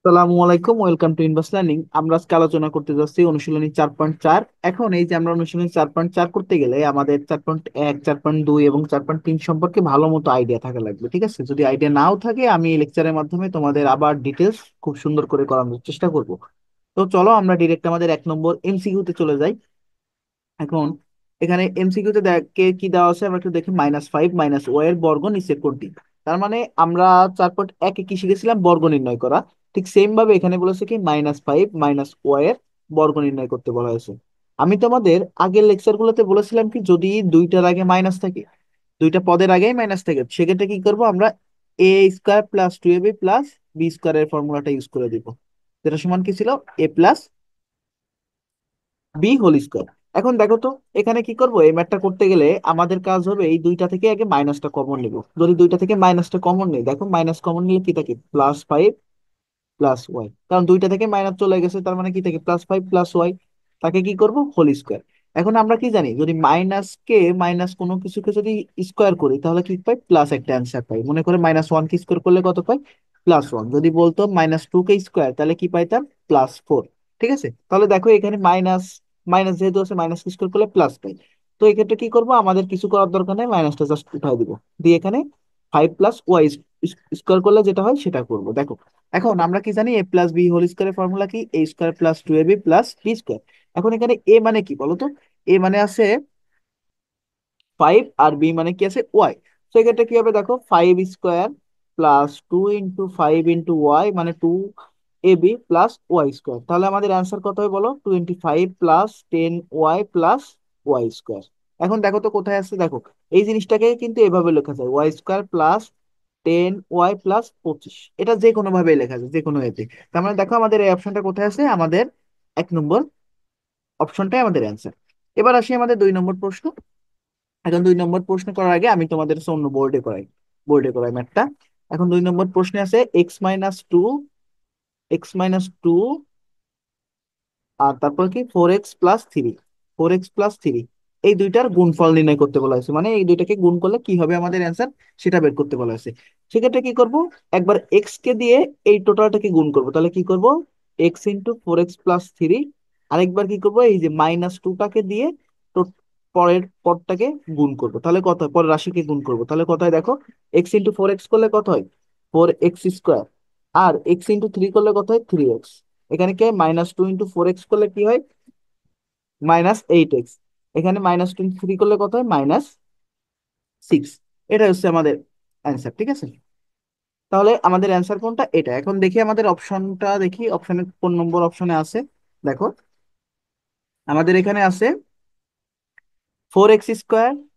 আসসালামু আলাইকুম, welcome to inverse learning. আমরা আজকে আলোচনা করতে যাচ্ছি অনুশীলনী 4.4। এখন এই যে আমরা অনুশীলনী 4.4 করতে গেলে আমাদের 4.1, 4.2 এবং 4.3 সম্পর্কে ভালো মতো আইডিয়া থাকা লাগবে। ঠিক আছে, যদি আইডিয়া নাও থাকে আমি এই লেকচারের মাধ্যমে তোমাদের আবার ডিটেলস খুব সুন্দর করে করানোর চেষ্টা করব। তো চলো আমরা ডিরেক্ট আমাদের 1 নম্বর এমসিকিউ তে চলে যাই। এখন এখানে এমসিকিউ তে কি দেওয়া আছে আমরা একটু দেখি। -5 -o এর বর্গ নিচের কোনটি? তার মানে আমরা 4.1-এ কি শিখেছিলাম? বর্গ নির্ণয় করা। ঠিক সেম ভাবে এখানে বলেছে কি -5 -o এর বর্গ নির্ণয় করতে বলা হয়েছে। আমি তোমাদের আগের লেকচার গুলোতে বলেছিলাম কি, যদি দুইটার আগে মাইনাস থাকে, দুইটা পদের আগেই মাইনাস থাকে, সেক্ষেত্রে কি করব আমরা? a² + 2ab + b² এর ফর্মুলাটা ইউজ করে দিব, যেটা সমান কি ছিল? a + b² এখন দেখো তো, এখানে কি করব? এই ম্যাথটা করতে গেলে আমাদের কাজ হবে এই দুইটা থেকে আগে মাইনাসটা কমন নিব। যদি দুইটা থেকে মাইনাসটা কমন নেই, দেখো মাইনাস কমন নিলে কি থাকে? +5 +y, কারণ দুইটা থেকে মাইনাস চলে গেছে, তার মানে কি থাকে? +5 +y। তাকে কি করব? Whole square. এখন আমরা কি জানি, যদি মাইনাসকে মাইনাস কোনো কিছুকে যদি স্কোয়ার করি তাহলে কি পাই? প্লাস একটা অ্যান্সার পাই। মনে করে -1 কে স্কোয়ার করলে কত পাই? +1। যদি বলতো -2 কে স্কোয়ার, তাহলে কি পাইতাম? +4। ঠিক আছে, তাহলে দেখো এখানে মাইনাস মাইনাস যেহেতু আছে, মাইনাস স্কোয়ার করলে প্লাস পাই। তো এই ক্ষেত্রে কি করব? আমাদের কিছু করার দরকার নেই, মাইনাসটা জাস্ট উঠাই দিব, দিয়ে এখানে 5 + y² করলে যেটা হয় সেটা করব। দেখো এখন আমরা কি জানি? a + b² ফর্মুলা কি? a² + 2ab + b²। এখন এখানে এ মানে কি বলতো? এ মানে আছে 5, আর বি মানে কি আছে? ওয়াই। সেক্ষেত্রে কি হবে? দেখো 5² + 2 × 5 × ওয়াই মানে 2ab + y²। তাহলে আমাদের অ্যান্সার কত হবে বলো? 25 + 10y + y²। এখন দেখো তো কোথায় আছে, দেখো এই জিনিসটাকে কিন্তু এভাবে লেখা যায়, y² + 10y + 25। এটা যে কোনো ভাবে লেখা যায়, যে কোনো এতে। তার মানে দেখো আমাদের এই অপশনটা কোথায় আছে? আমাদের 1 নম্বর অপশনটাই আমাদের অ্যান্সার। এবার আসি আমাদের 2 নম্বর প্রশ্ন। এখন 2 নম্বর প্রশ্ন করার আগে আমি তোমাদের অন্য বোর্ডে করাই ম্যাথটা। এখন 2 নম্বর প্রশ্নে আছে x - 2 আর তারপর কি 4x + 3। 4x + 3 এই দুইটার গুণফল নির্ণয় করতে বলা হয়েছে, মানে এই দুইটাকে গুণ করলে কি হবে আমাদের অ্যান্সার সেটা বের করতে বলা হয়েছে। সেক্ষেত্রে কি করব? একবার এক্স কে দিয়ে এই টোটালটাকে গুণ করব, তাহলে কি করব? x × 4x + 3। আরেকবার কি করব? এই যে -2টাকে দিয়ে তো পরের পদটাকে গুণ করব, তাহলে কত হয়? পরের রাশিকে গুণ করব, তাহলে কত হয়? দেখো x × 4x করলে কত হয়? 4x²। আর x × 3 করলে কত হয়? 3x। এখানে কি হয়? -2 × 4x করলে কি হয়? -8x। এখানে -2 × 3 করলে কত হয়? -6। এটা হচ্ছে আমাদের অ্যান্সার। ঠিক আছে, তাহলে আমাদের অ্যান্সার কোনটা? এটা। এখন দেখি আমাদের অপশনটা, দেখি অপশনে কোন নম্বর অপশনে আছে। দেখো আমাদের এখানে আছে 4x²।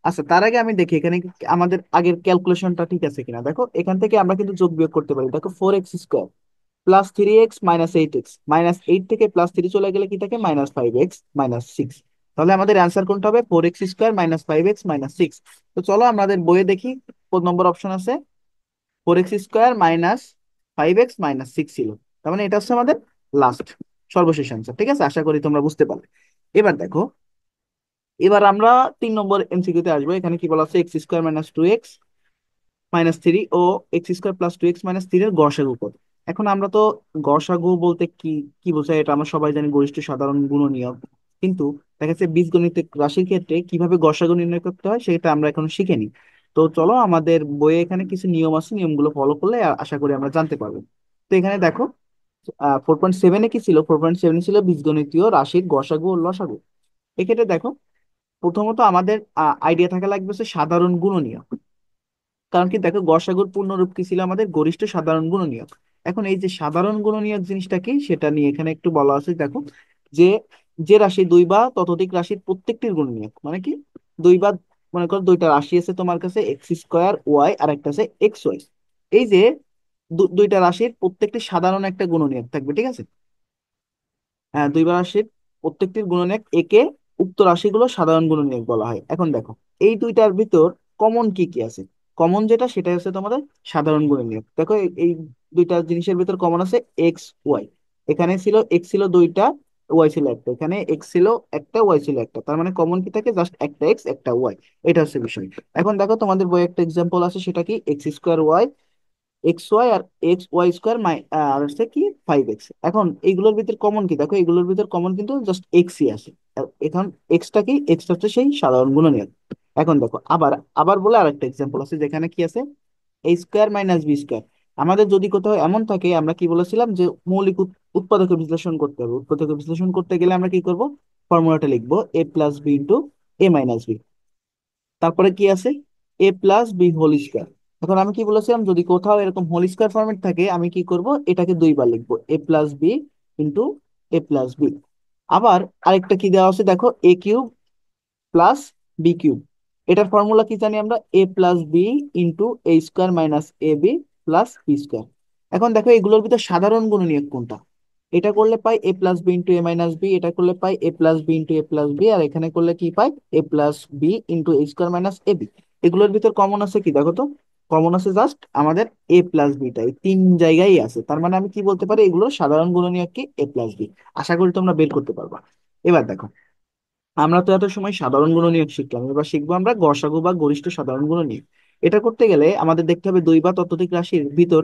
আচ্ছা, তার আগে আমি দেখি এখানে আমাদের আগের ক্যালকুলেশনটা ঠিক আছে কিনা। দেখো এখান থেকে আমরা কিন্তু যোগ বিয়োগ করতে পারি। দেখো 4x² +3x -8x, -8 থেকে +3 চলে গেলে কি থাকে? -5x -6। তাহলে আমাদের অ্যান্সার কোনটা হবে? 4x² -5x -6। তো চলো আমাদের বইয়ে দেখি কোন নম্বর অপশন আছে। 4x² -5x -6 ছিল। তার মানে এটা হচ্ছে আমাদের লাস্ট, সর্বশেষ অ্যান্সার। ঠিক আছে, আশা করি তোমরা বুঝতে পারলে। এবার দেখো, এবার আমরা 3 নম্বর এমসিকিউতে আসবো। এখানে কি বলা আছে? x² - 2x - 3 ও x² + 2x - 3 এর গসাগু কত? এখন আমরা তো গসাগু বলতে কি কি বোঝায় এটা আমরা সবাই জানি, গরিষ্ঠ সাধারণ গুণনীয়ক। কিন্তু দেখা যাচ্ছে বীজগণিত রাশির ক্ষেত্রে কিভাবে গসাগু নির্ণয় করতে হয় সেটা আমরা এখন শিখেনি। তো চলো আমাদের বইয়ে এখানে কিছু নিয়ম আছে, নিয়মগুলো ফলো করলে আশা করি আমরা জানতে পারবো। তো এখানে দেখো 4.7-এ কি ছিল? 4.7 ছিল বীজগণিতীয় রাশির গসাগু ও লসাগু। এক্ষেত্রে দেখো প্রথমত আমাদের আইডিয়া থাকা লাগবে হচ্ছে সাধারণ গুণনীয়ক। কারণ কি দেখো, গসাগুর পূর্ণরূপ কি ছিল? আমাদের গরিষ্ঠ সাধারণ গুণনীয়ক। এখন এই যে সাধারণ গুণনীয়ক জিনিসটা কি সেটা নিয়ে এখানে একটু বলা আছে। দেখো যে যে রাশি দুই বা ততোধিক রাশির প্রত্যেকটির গুণনীয়ক, মানে কি দুই বা, মনে করো দুইটা রাশি আছে তোমার কাছে, x² y আর একটা আছে xy। এই যে দুইটা রাশির প্রত্যেকটি সাধারণ একটা গুণনীয়ক থাকবে। ঠিক আছে, হ্যাঁ, দুই বা রাশির প্রত্যেকটির গুণনীয়ক একে উক্ত রাশিগুলো সাধারণ গুণনীয়ক বলা হয়। এখন দেখো এই দুইটার ভিতর কমন কি কি আছে? কমন যেটা সেটা হচ্ছে তোমাদের সাধারণ গুণনীয়ক। দেখো এই দুইটা জিনিসের ভিতর কমন আছে xy। এখানে ছিল x ছিল দুইটা, ওয়াই ছিল একটা। এখানে x ছিল একটা, ওয়াই ছিল একটা, তার মানে কমন কি থাকে? জাস্ট একটা x একটা ওয়াই। এটা হচ্ছে বিষয়। এখন দেখো তোমাদের বইয়ে একটা এক্সাম্পল আছে, সেটা কি? x² y এক্স ওয়াই আর এক্স ওয়াই স্কোয়ার আর হচ্ছে কি 5x। এখন এইগুলোর ভিতর কমন কি দেখো, এগুলোর ভিতর কমন কিন্তু জাস্ট এক্সই আসে। আর এখন এক্সটা কি, এক্সটা হচ্ছে সেই সাধারণ গুণনীয়ক। এখন দেখো আবার, আবার বলে আরেকটা এক্সাম্পল আছে যেখানে কি আছে, এ স্কোয়ার মাইনাস বি স্কোয়ার। আমাদের যদি কোথাও এমন থাকে, আমরা কি বলেছিলাম যে মৌলিক উৎপাদকে বিশ্লেষণ করতে হবে। উৎপাদকে বিশ্লেষণ করতে গেলে আমরা কি করব, ফর্মুলাটা লিখবো এ plus B into A minus B, তারপরে কি আছে এ প্লাস বি হোল স্কোয়ার। এখন আমি কি বলেছিলাম, যদি কোথাও এরকম হোল স্কোয়ার ফরম্যাট থাকে আমি কি করব, এটাকে দুইবার লিখবো এ প্লাস বি ইন্টু এ প্লাস বি। আবার আরেকটা কি দেওয়া আছে দেখো, এ কিউব প্লাস বি কিউব। এটার ফর্মুলা কি জানি আমরা, এ plus B into A square minus A B plus b square. এখন দেখো এগুলোর ভিতর সাধারণ গুণনীয়ক কোনটা, এটা করলে পাই এ plus B into A minus B, এটা করলে পাই এ প্লাস বি ইন্টু এ প্লাস বি, আর এখানে করলে কি পাই এ plus B into A square minus A B. এগুলোর ভিতর কমন আছে কি দেখো তো, কমন আছে জাস্ট আমাদের এ প্লাস বিটা, এই তিন জায়গায় আছে। তার মানে আমি কি বলতে পারি, এগুলোর সাধারণ গুণনীয়ক কি এ প্লাস বি। আশা করি তোমরা বের করতে পারবা। এবার দেখো, আমরা তো এত সময় সাধারণ গুণনীয়ক শিখলাম, এবার শিখবো আমরা গসাগু বা গরিষ্ঠ সাধারণ গুণনীয়ক। এটা করতে গেলে আমাদের দেখতে হবে দুই বা ততোধিক রাশির ভিতর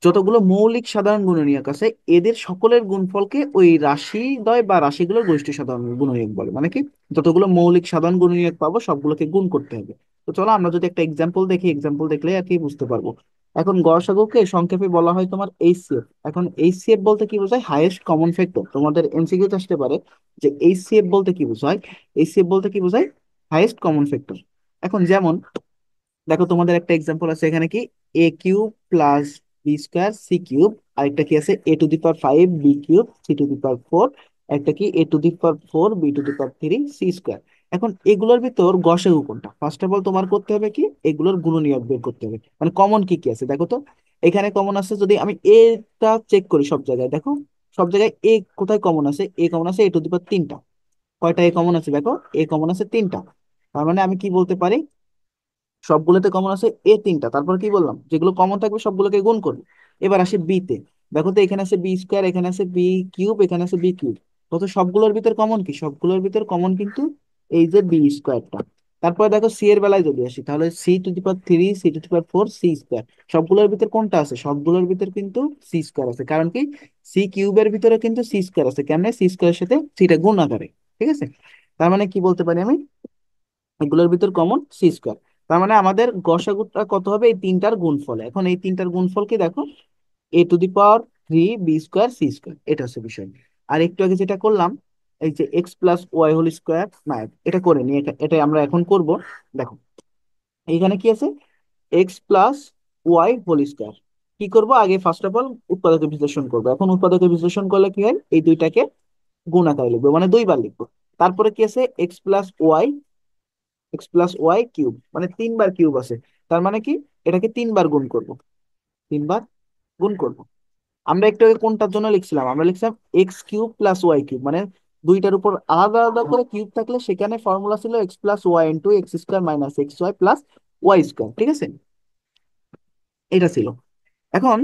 যতগুলো মৌলিক সাধারণ গুণনীয়ক আছে, এদের সকলের গুণফলকে ওই রাশিদ্বয় বা রাশিগুলোর গরিষ্ঠ সাধারণ গুণনীয়ক বলে। মানে কি, যতগুলো মৌলিক সাধারণ গুণনীয়ক পাবো সবগুলোকে গুণ করতে হবে। তো চলো আমরা যদি একটা এক্সাম্পল দেখি, এক্সাম্পল দেখলে আর কি বুঝতে পারবো। এখন গসাগুকে সংক্ষেপে বলা হয় তোমার এইচসিএফ। এখন এইচসিএফ বলতে কি বোঝায়, হাইয়েস্ট কমন ফ্যাক্টর। তোমাদের এমসিকিউতে আসতে পারে যে এইচসিএফ বলতে কি বোঝায়, এইচসিএফ বলতে কি বোঝায়, হাইয়েস্ট কমন ফ্যাক্টর। এখন যেমন দেখো তোমাদের একটা এক্সাম্পল আছে এখানে কি, a cube plus b square c cube, আরেকটা কি আছে a to the power 5 b cube c to the power 4, একটা কি a to the power 4 b to the power 3 c square. এখন এগুলোর ভিতর গসাগু কোনটা, ফার্স্ট অফ অল তোমার করতে হবে কি, এগুলোর গুণনীয়ক বের করতে হবে। মানে কমন কি কি আছে দেখো তো, এখানে কমন আছে যদি আমি এটা চেক করি সব জায়গায়, দেখো সব জায়গায় এ কোথায় কমন আছে, এ কমন আছে এ টু দি পাওয়ার 3টা। কয়টা এ কমন আছে দেখো, এ কমন আছে 3টা। তার মানে আমি কি বলতে পারি, সবগুলোতে কমন আছে এ 3টা। তারপর কি বললাম, যেগুলো কমন থাকবে সবগুলোকে গুণ করবো। এবার আসি বি তে, দেখো তো এখানে আছে বি স্কোয়ার, এখানে আছে বি কিউব, এখানে আছে বি কিউব। কত, সবগুলোর ভিতর কমন কি, সবগুলোর ভিতর কমন কিন্তু এই যে বি স্কোয়ারটা। তারপরে দেখো সি এর বেলায় যদি আসি, তাহলে C to the power 3 C to the power 4 C square. সবগুলোর ভিতর কোনটা আছে, সবগুলোর ভিতর কিন্তু সি স্কোয়ার আছে। কারণ কি, সি কিউবের ভিতরে কিন্তু সি স্কোয়ার আছে, কেমনে, সি স্কোয়ারের সাথে সিটা গুণ আকারে। ঠিক আছে, তার মানে কি বলতে পারি আমি, এগুলোর ভিতর কমন সি স্কোয়ার। তার মানে আমাদের গসাগুটা কত হবে, এই তিনটার গুণফল। এখন এই তিনটার গুণফল কি দেখো, A to the power 3 B square C square, এটা হচ্ছে বিষয়। আর একটু আগে যেটা করলাম, এই যে x plus y whole square, না এটা করে নি, এটা আমরা এখন করব। দেখো এইখানে কি আছে, x plus y whole square. কি করব, আগে ফার্স্ট অফ অল উৎপাদকে বিশ্লেষণ করবো। এখন উৎপাদকে বিশ্লেষণ করলে কি হয়, এই দুইটাকে গুণ আকারে লিখবো, মানে দুইবার লিখবো। তারপরে কি আছে, এক্স প্লাস ওয়াই কিউব, মানে তিনবার কিউব আছে। তার মানে কি, এটাকে তিনবার গুণ করব, তিনবার গুণ করব। আমরা একটু আগে কোনটার জন্য লিখছিলাম, আমরা লিখছিলাম X cube plus Y cube, মানে দুইটার উপর আলাদা আলাদা করে কিউব থাকলে সেখানে ফর্মুলা ছিল x plus y into x square minus x y plus Y square. ঠিক আছে, এটা ছিল। এখন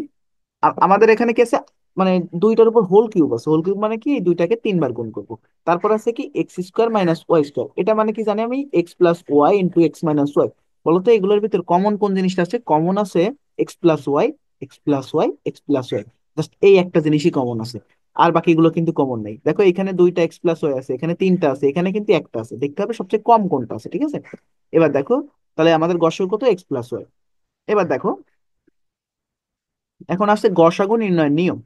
আমাদের এখানে কি আছে, মানে দুইটার উপর হোল কিউব আছে। হোল কিউব মানে কি, এই দুইটাকে তিনবার গুণ করব। তারপর আছে কি x square minus y square, এটা মানে কি জানি আমি, x plus y into x minus y. বলতো এগুলোর ভিতর কমন কোন জিনিসটা আছে, কমন আছে x plus y, x plus y, x plus y. Just এই একটা জিনিসই কমন আছে, আর বাকিগুলো কিন্তু কমন নাই। দেখো এখানে দুইটা এক্স প্লাস ওয়াই আছে, এখানে তিনটা আছে, এখানে কিন্তু একটা আছে। দেখতে হবে সবচেয়ে কম কোনটা আছে। ঠিক আছে, এবার দেখো তাহলে আমাদের গসাগু কত, এক্স প্লাস ওয়াই। এবার দেখো, এখন আসছে গসাগু নির্ণয়ের নিয়ম।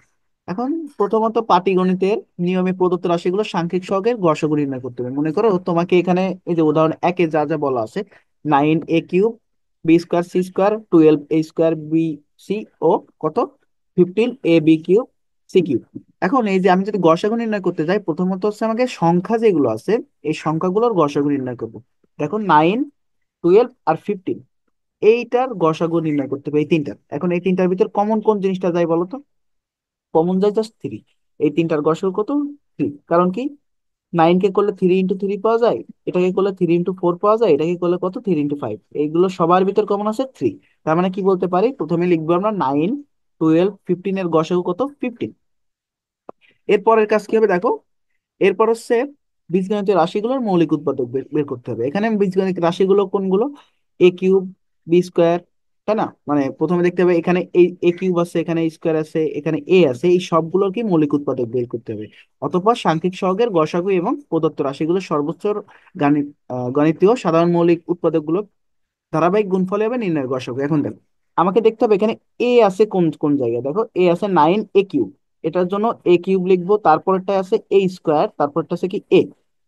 এখন প্রথমত পাটিগণিতের নিয়মে প্রদত্ত রাশিগুলো সাংখ্যিক সহগের গসাগু নির্ণয় করতে হবে। মনে করো তোমাকে এখানে এই যে উদাহরণ একে যা যা বলা আছে, 9 a cube B square C square 12 a square B C ও কত 15 ab কিউব সি কিউব। এখন এই যে আমি যদি গসাগু নির্ণয় করতে যাই, প্রথমত হচ্ছে আমাকে সংখ্যা যেগুলো আছে এই সংখ্যাগুলোর গসাগু নির্ণয় করবো। দেখো 9, 12 আর 15, এইটার গসাগু নির্ণয় করতে হবে এই তিনটার। এখন এই তিনটার ভিতর কমন কোন জিনিসটা যায় বলো তো, কমন যায় জাস্ট 3। এই তিনটার গসাগু কত, 3। কারণ কি, 9 কে করলে 3 ইন্টু 3 পাওয়া যায়, এটাকে করলে 3 ইন্টু 4 পাওয়া যায়, এটাকে করলে কত 3 ইন্টু 5, এইগুলো সবার ভিতর কমন আছে 3। তার মানে কি বলতে পারি, প্রথমে লিখবো আমরা 9, 12, 15 এর গসাগু কত, 15। এরপরের কাজ কি হবে দেখো, এরপর হচ্ছে বীজগণিতের রাশিগুলোর মৌলিক উৎপাদক বের বের করতে হবে। এখানে বীজগণিত রাশিগুলো কোনগুলো, এ কিউব বি স্কোয়ার তাই না? মানে প্রথমে দেখতে হবে এখানে এই এ কিউব আছে, এখানে স্কোয়ার আছে, এখানে এ আছে, এই সবগুলোর কি মৌলিক উৎপাদক বের করতে হবে। অতঃপর সাংখ্যিক সহগের গসাগু এবং প্রদত্ত রাশিগুলো সর্বোচ্চ গাণিত গণিতীয় সাধারণ মৌলিক উৎপাদক গুলো ধারাবাহিক গুণফলে হবে নির্ণয়ের গসাগু। এখন দেখো আমাকে দেখতে হবে এখানে এ আছে কোন কোন জায়গায়। দেখো এ আছে 9 a কিউব, এটার জন্য এ কিউব লিখবো, তারপরটা আছে এ স্কোয়ার, তারপরটা আছে কি এ।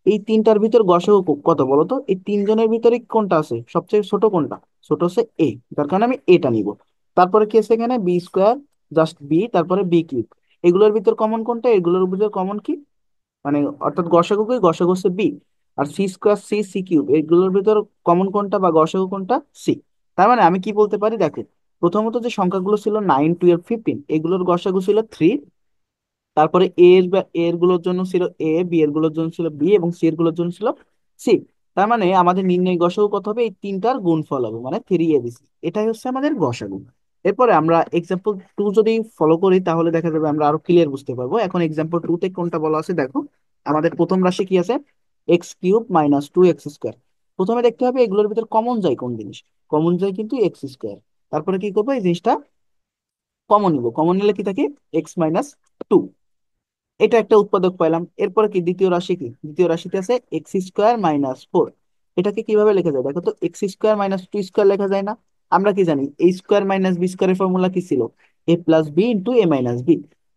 এই তিনটার ভিতর গসাগু কত বলো তো? এই তিনজনের ভিতরে কোনটা আছে সবচেয়ে ছোট, কোনটা ছোট হচ্ছে এ, যার কারণে আমি এটা নিব। তারপরে কি আছে এখানে বি স্কোয়ার, জাস্ট বি, তারপরে বি কিউব। এগুলোর ভিতর কমন কোনটা? এগুলোর ভিতর কমন কি, মানে অর্থাৎ গসাগু কি, গসাগু হচ্ছে বি। আর C square C C cube, এগুলোর ভিতর কমন কোনটা বা গসাগু কোনটা? সি। তার মানে আমি কি বলতে পারি দেখো, প্রথমত যে সংখ্যাগুলো ছিল 9 12 15, এগুলোর গসাগু ছিল 3। তারপরে এর গুলোর জন্য ছিল এ, বি এর গুলোর জন্য ছিল বি, এবং সি এর গুলোর জন্য ছিল সি। তার মানে আমাদের নির্ণয় গসাগু কত হবে? এই তিনটার গুণফল হবে, মানে 3 ABC। এটাই হচ্ছে আমাদের গসাগু। এরপরে আমরা এক্সাম্পল 2 যদি ফলো করি তাহলে দেখা যাবে আমরা আরো ক্লিয়ার বুঝতে পারবো। এখন এক্সাম্পল 2 তে কোনটা বলা আছে দেখো, আমাদের প্রথম রাশি কি আছে? x³ - 2x²। প্রথমে দেখতে হবে এগুলোর ভিতর কমন যায় কোন জিনিস। কমন যায় কিন্তু x²। তারপরে কি করবো, এই জিনিসটা কমন নিব, কমন নিলে কি থাকে? x - 2। এটা একটা উৎপাদক পাইলাম। এরপরে কি দ্বিতীয় রাশি, কি দ্বিতীয় রাশিতে আছে x² - 4। এটাকে কিভাবে লেখা যায় দেখো তো? x² - 2 স্কোয়ার লেখা যায় না? আমরা কি জানি a² - b² ফর্মুলা কি ছিল? a+b × a−b।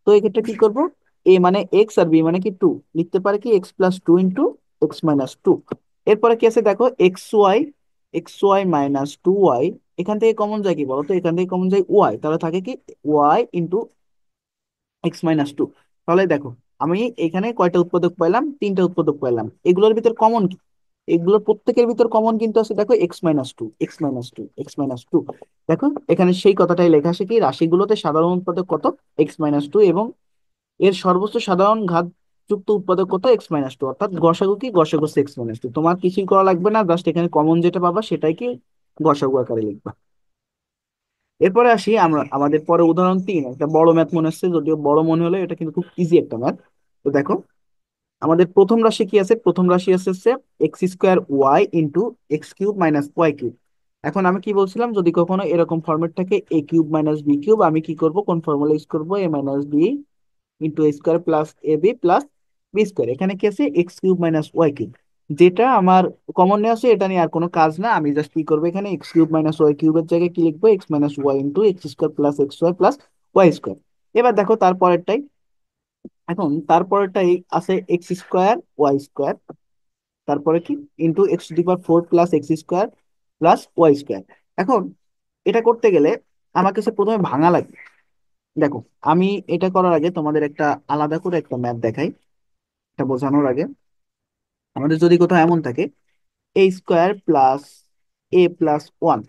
তো এক্ষেত্রে কি করব, a মানে x আর b মানে কি 2, লিখতে পারে কি x+2 × x−2। এরপরে কি আছে দেখো xy, এখান থেকে কমন যায় কি বলতো? এখান থেকে কমন যায় y, তাহলে থাকে কি y × x−2। তাহলে দেখো আমি এখানে কয়টা উৎপাদক পাইলাম? তিনটা উৎপাদক পাইলাম। এগুলোর ভিতর কমন কি? এগুলোর প্রত্যেকের ভিতর কমন কিন্তু আছে দেখো x−2 দেখো এখানে সেই কথাটাই লেখা আছে কি, রাশিগুলোতে সাধারণ উৎপাদক কত? x−2, এবং এর সর্বোচ্চ সাধারণ ঘাত যুক্ত উৎপাদক কত? x−2। অর্থাৎ গসাগু কি, গসাগু হচ্ছে x−2। তোমার কিছুই করা লাগবে না, জাস্ট এখানে কমন যেটা পাবা সেটাই কি গসাগু আকারে লিখবা। এরপরে আসি আমরা আমাদের পরে উদাহরণ 3, একটা বড় ম্যাথ মনে হচ্ছে, যদিও বড় মনে হলে এটা কিন্তু খুব ইজি একটা ম্যাথ। তো দেখো আমাদের প্রথম রাশি কি আছে? প্রথম রাশি আছে হচ্ছে x²y × x³ - y³। এখন আমি কি বলছিলাম, যদি কখনো এরকম ফরম্যাট থাকে a³ - b³ আমি কি করব, কোন ফর্মুলা ইউজ করবো? a - b × a² + ab + b²। এখানে কি আছে? x³ - y³। যেটা আমার কমন নেওয়া আছে এটা নিয়ে আর কোনো কাজ না, আমি জাস্ট কি করবো, এখানে x³ - y³ এর জায়গায় কি লিখবো? x - y × x² + x² + y²। এবার দেখো তারপরেরটাই, এখন তারপরেরটাই আছে x² - y², তারপরে কি ইন্টু x⁴ + x² + y²। এখন এটা করতে গেলে আমার কাছে প্রথমে ভাঙা লাগবে। দেখো আমি এটা করার আগে তোমাদের একটা আলাদা করে একটা ম্যাথ দেখাই, এটা বোঝানোর আগে। আমাদের যদি কোথাও এমন থাকে a² + a+1,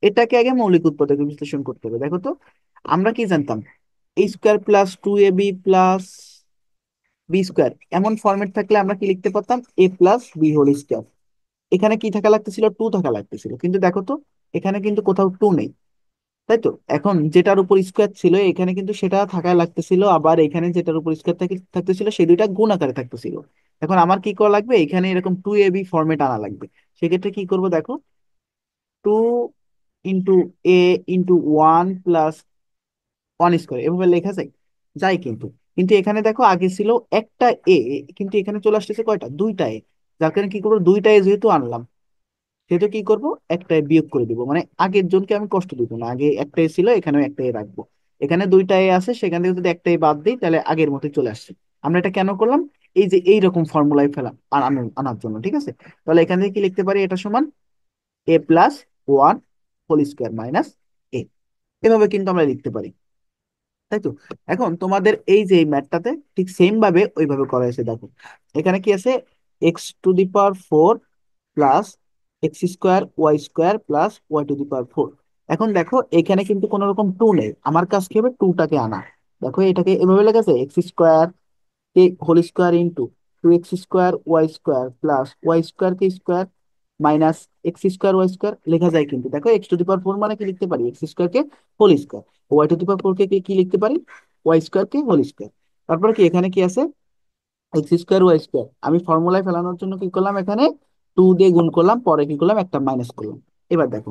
এটাকে আগে মৌলিক উৎপাদকে বিশ্লেষণ করতে হবে। দেখো তো আমরা কি জানতাম? a² + 2ab + b² এমন ফরম্যাট থাকলে আমরা কি লিখতে পারতাম? a+b²। এখানে কি থাকা লাগতেছিল? 2 থাকা লাগতেছিল, কিন্তু দেখো তো এখানে কিন্তু কোথাও 2 নেই। তাই তো, এখন যেটার উপর স্কোয়ার ছিল এখানে কিন্তু সেটা থাকা লাগতেছিল, আবার এখানে যেটার উপর স্কোয়ার থাকতেছিল সেই দুইটা গুণ আকারে থাকতেছিল। এখন আমার কি করা লাগবে? এখানে এরকম 2ab ফরম্যাট আনা লাগবে। সেক্ষেত্রে কি করব দেখো, 2 × a × 1 + 1² এভাবে লেখা যায়, যায় কিন্তু। কিন্তু এখানে দেখো আগে ছিল একটা এ, কিন্তু এখানে চলে আসতেছে কয়টা? দুইটা এ। যার কারণে কি করবো, দুইটা এ যেহেতু আনলাম সেহেতু কি করব, একটাই বিয়োগ করে দিব, মানে আগের জনকে আমি কষ্ট দিব না। আগে একটাই ছিল, এখানেও একটাই রাখবো। এখানে দুইটাই আছে, সেখান থেকে যদি একটাই বাদ দিই তাহলে আগের মতোই চলে আসছে। আমরা এটা কেন করলাম? এই যে এইরকম ফর্মুলায় ফেলা আনার জন্য, ঠিক আছে? তাহলে এখান থেকে কি লিখতে পারি? এটা সমান a+1² - a। এভাবে কিন্তু আমরা লিখতে পারি, তাই তো? এখন তোমাদের এই যে ম্যাথটাতে ঠিক সেম ভাবে ওইভাবে করা হয়েছে দেখো। এখানে কি আছে? x⁴ plus x²y² + y⁴। এখন দেখো এখানে কিন্তু কোনো রকম 2 নেই, আমার কাজ কি হবে? 2টাকে আনা। দেখো এটাকে এভাবে লেখা আছে x² কে whole square into 2x²y² + y² minus x²y² লেখা যায়, কিন্তু দেখো x⁴ মানে কি লিখতে পারি? x² কে হোল স্কোয়ার। y⁴ কে কি লিখতে পারি? y² কে হোল স্কোয়ার। তারপরে কি এখানে কি আছে? x²y²। আমি ফর্মুলায় ফেলানোর জন্য কি করলাম, এখানে 2 দিয়ে গুণ করলাম, পরে কি করলাম, একটা মাইনাস করলাম। এবার দেখো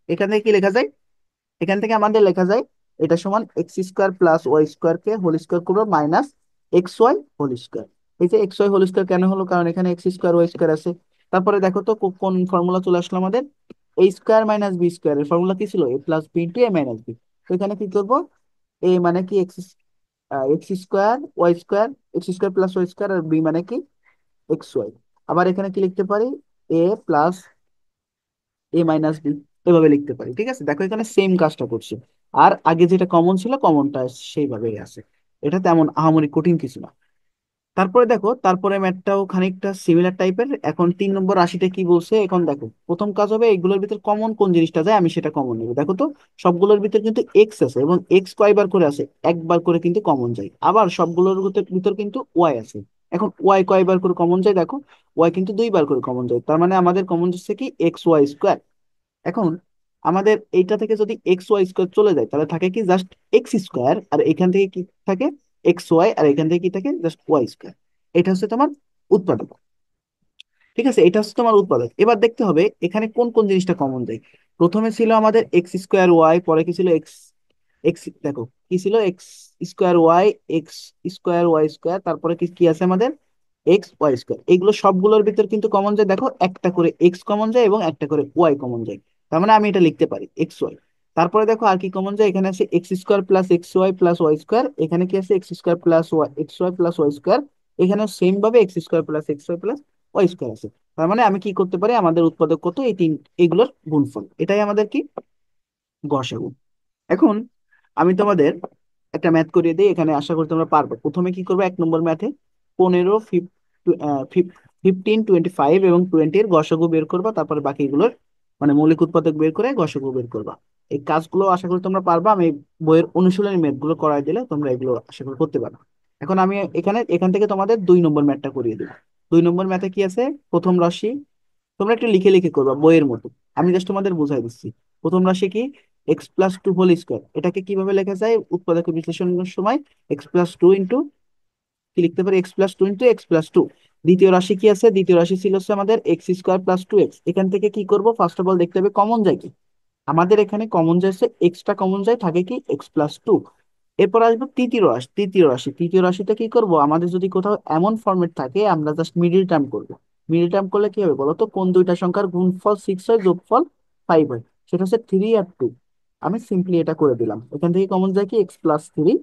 এখানে কি লেখা যায়? এখান থেকে আমাদের লেখা যায় এটা সমান X square plus Y square কে হোল স্কোয়ার করবো minus x Y whole square. এই যে এক্স ওয়াই হোল স্কোয়ার কেন হলো, কারণ এখানে এক্স স্কোয়ার ওয়াই স্কোয়ার আছে। তারপরে দেখো তো কোন ফর্মুলা চলে আসলো আমাদের, A square minus B square এর ফর্মুলা কি ছিল, A plus B into A minus B. তো এখানে কি করবো, এ মানে কি X X square Y square, X square plus Y square, আর বি মানে কি এক্স ওয়াই। আবার এখানে কি লিখতে পারি, A plus A minus B, এভাবে লিখতে পারি। ঠিক আছে, দেখো এখানে সেম কাজটা করছে। আর আগে যেটা কমন ছিল কমনটা সেইভাবেই আছে, এটা তেমন আহামরি কঠিন কিছু না। তারপরে দেখো, তারপরে ম্যাথটাও খানিকটা সিমিলার টাইপের। এখন 3 নম্বর রাশিটা কি বলছে, এখন দেখো প্রথম কাজ হবে এগুলোর ভিতর কমন কোন জিনিসটা যায় আমি সেটা কমন নেবো। দেখো তো সবগুলোর ভিতর কিন্তু এক্স আছে, এবং এক্স কয়বার করে আছে, একবার করে কিন্তু কমন যায়। আবার সবগুলোর ভিতর ভিতর কিন্তু ওয়াই আছে। এখন ওয়াই কয়বার করে কমন যায়, দেখো ওয়াই কিন্তু 2বার করে কমন যায়, তার মানে আমাদের কমন যাচ্ছে কি এক্স ওয়াই স্কোয়ার। এখন আমাদের এইটা থেকে যদি এক্স ওয়াই স্কোয়ার চলে যায় তাহলে থাকে কি জাস্ট এক্স স্কোয়ার, আর এখান থেকে কি থাকে এক্স ওয়াই, আর এখান থেকে কি থাকে জাস্ট ওয়াই স্কোয়ার। এটা হচ্ছে তোমার উৎপাদক। ঠিক আছে, এটা হচ্ছে তোমার উৎপাদক। এবার দেখতে হবে এখানে কোন কোন জিনিসটা কমন যায়। প্রথমে ছিল আমাদের এক্স স্কোয়ার ওয়াই, পরে কি ছিল এক্স এক্স দেখো কি ছিল x square y, x square Y square, তারপরে কি কি আছে আমাদের এক্স ওয়াই স্কোয়ার। এগুলো সবগুলোর ভিতর কিন্তু কমন যায়, দেখো একটা করে এক্স কমন যায় এবং একটা করে ওয়াই কমন যায়। তার মানে আমি এটা লিখতে পারি এক্স ওয়াই। তারপরে দেখো আর কি কমন যায়, এখানে আছে x square plus x y plus Y square, এখানে কি আছে x square plus y x y plus Y square, এখানে সেম ভাবে x square plus x y plus Y square আছে। তার মানে আমি কি করতে পারি, আমাদের উৎপাদক কত, এই তিন, এগুলোর গুণফল, এটাই আমাদের কি গসাগু। এখন আমি তোমাদের একটা ম্যাথ করিয়ে দিই, এখানে আশা করি তোমরা পারবে। প্রথমে কি করবে, 1 নম্বর ম্যাথে 15, 15, 25 এবং 20 এর গসাগু বের করবা, তারপরে বাকিগুলোর মানে মৌলিক উৎপাদক বের করে গসাগু বের করবা। এই কাজগুলো আশা করি তোমরা পারবা, আমি বইয়ের অনুশীলনী ম্যাথ গুলো করাই দিলে তোমরা এগুলো আশা করি করতে পারবে। এখন আমি এখান থেকে তোমাদের 2 নম্বর ম্যাথটা করিয়ে দেবো। 2 নম্বর ম্যাথে কি আছে, প্রথম রাশি, তোমরা একটু লিখে লিখে করবা বইয়ের মতো, আমি জাস্ট তোমাদের বুঝাই দিচ্ছি। প্রথম রাশি কি x plus two whole square, এটাকে কিভাবে লেখা যায় উৎপাদক বিশ্লেষণের সময়, এক্স প্লাস টু ইন্টু কি লিখতে পারি, x plus two into x plus two. দ্বিতীয় রাশি কি আছে, দ্বিতীয় রাশি ছিল হচ্ছে আমাদের x square plus two x. এখান থেকে কি করব, ফার্স্ট অফ অল দেখতে হবে কমন যায় কি, আমাদের এখানে কমন যাচ্ছে এক্সট্রা কমন যায়, থাকে কি এক্স প্লাস টু। এরপর আসবো তৃতীয় রাশিতে কি করব, আমাদের যদি কোথাও এমন ফরম্যাট থাকে আমরা জাস্ট মিডিল টার্ম করব। মিডিল টার্ম করলে কি হবে বলো তো, কোন দুইটা সংখ্যার গুণফল 6 হয় যোগফল 5 হয়, সেটা হচ্ছে 3 আর 2। আমি সিম্পলি এটা করে দিলাম, এখান থেকে কমন যায় কি এক্স প্লাস 3,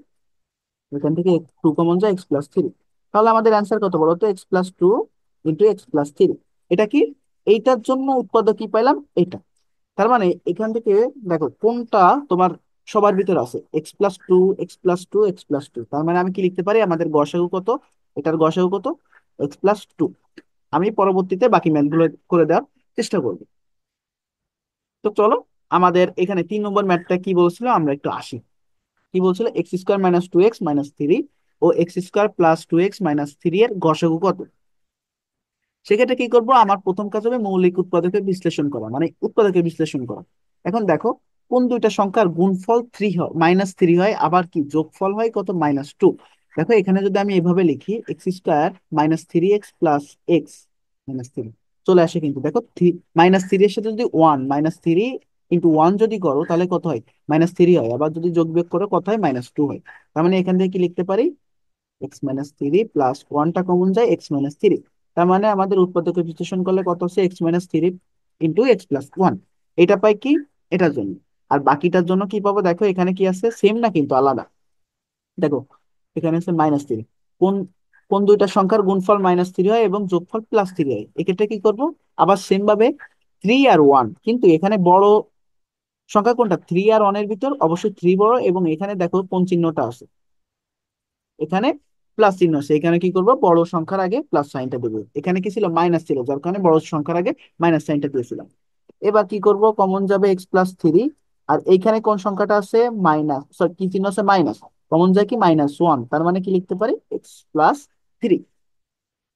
এখান থেকে টু কমন যায় এক্স প্লাস 3। তাহলে আমাদের অ্যান্সার কত বলো তো, x plus 2 into x plus 3। এটা কি, এইটার জন্য উৎপাদক কি পাইলাম, এটা। তার মানে এখান থেকে দেখো কোনটা তোমার সবার ভিতর আছে, x plus 2 x plus 2 x plus 2, তার মানে আমি কি লিখতে পারি, আমাদের গসাগু কত, এটার গসাগু কত এক্স প্লাস 2। আমি পরবর্তীতে বাকি ম্যাথগুলো করে দেওয়ার চেষ্টা করবো। তো চলো, আমাদের এখানে 3 নম্বর ম্যাথটা কি বলছিল আমরা একটু আসি। কি বলছিল, X square minus 2x minus 3 ও X square plus 2x minus 3 এর গসাগু কত। সেক্ষেত্রে কি করব, আমার প্রথম কাজ হবে মৌলিক উৎপাদকের বিশ্লেষণ করা, মানে উৎপাদকের বিশ্লেষণ করা। এখন দেখো কোন দুইটা সংখ্যার গুণফল 3 হয় -3 হয়, আবার কি যোগফল হয় কত -2। দেখো এখানে যদি আমি এভাবে লিখি, x square -3x plus x -3 চলে আসে, কিন্তু দেখো -3 এর সাথে যদি -3 × 1 যদি করো তাহলে কত হয়, -3 হয়, আবার যদি যোগ বিয়োগ করো কত হয়, -2 হয়। তার মানে এখান থেকে কি লিখতে পারি, এক্স মাইনাস 3 প্লাস ওয়ানটা কমন যায় এক্স মাইনাস 3। তার মানে আমাদের উৎপাদকে বিশ্লেষণ করলে কত হচ্ছে, x minus 3 into x plus 1। এটা পাই কি, এটার জন্য। আর বাকিটার জন্য কি পাবো, দেখো এখানে কি আছে, সেম না কিন্তু আলাদা। দেখো এখানে আছে -3, কোন কোন দুইটা সংখ্যার গুণফল -3 হয় এবং যোগফল +3 হয়, এক্ষেত্রে কি করব, আবার সেম ভাবে 3 আর 1, কিন্তু এখানে বড় সংখ্যা কোনটা, 3 আর 1 এর ভিতর অবশ্যই 3 বড়, এবং এখানে দেখো কোন চিহ্নটা আছে, এখানে প্লাস চিহ্ন আছে, এখানে কি করব, বড় সংখ্যার আগে প্লাস সাইনটা দেবো। এখানে কি ছিল, মাইনাস ছিল, যার কারণে বড় সংখ্যার আগে মাইনাস সাইনটা দিয়েছিলাম। এবার কি করব, কমন যাবে এক্স প্লাস 3, আর এইখানে কোন সংখ্যাটা আছে, মাইনাস, সরি কি চিহ্ন আছে, মাইনাস, কমন যায় কি -1, তার মানে কি লিখতে পারি এক্স প্লাস 3।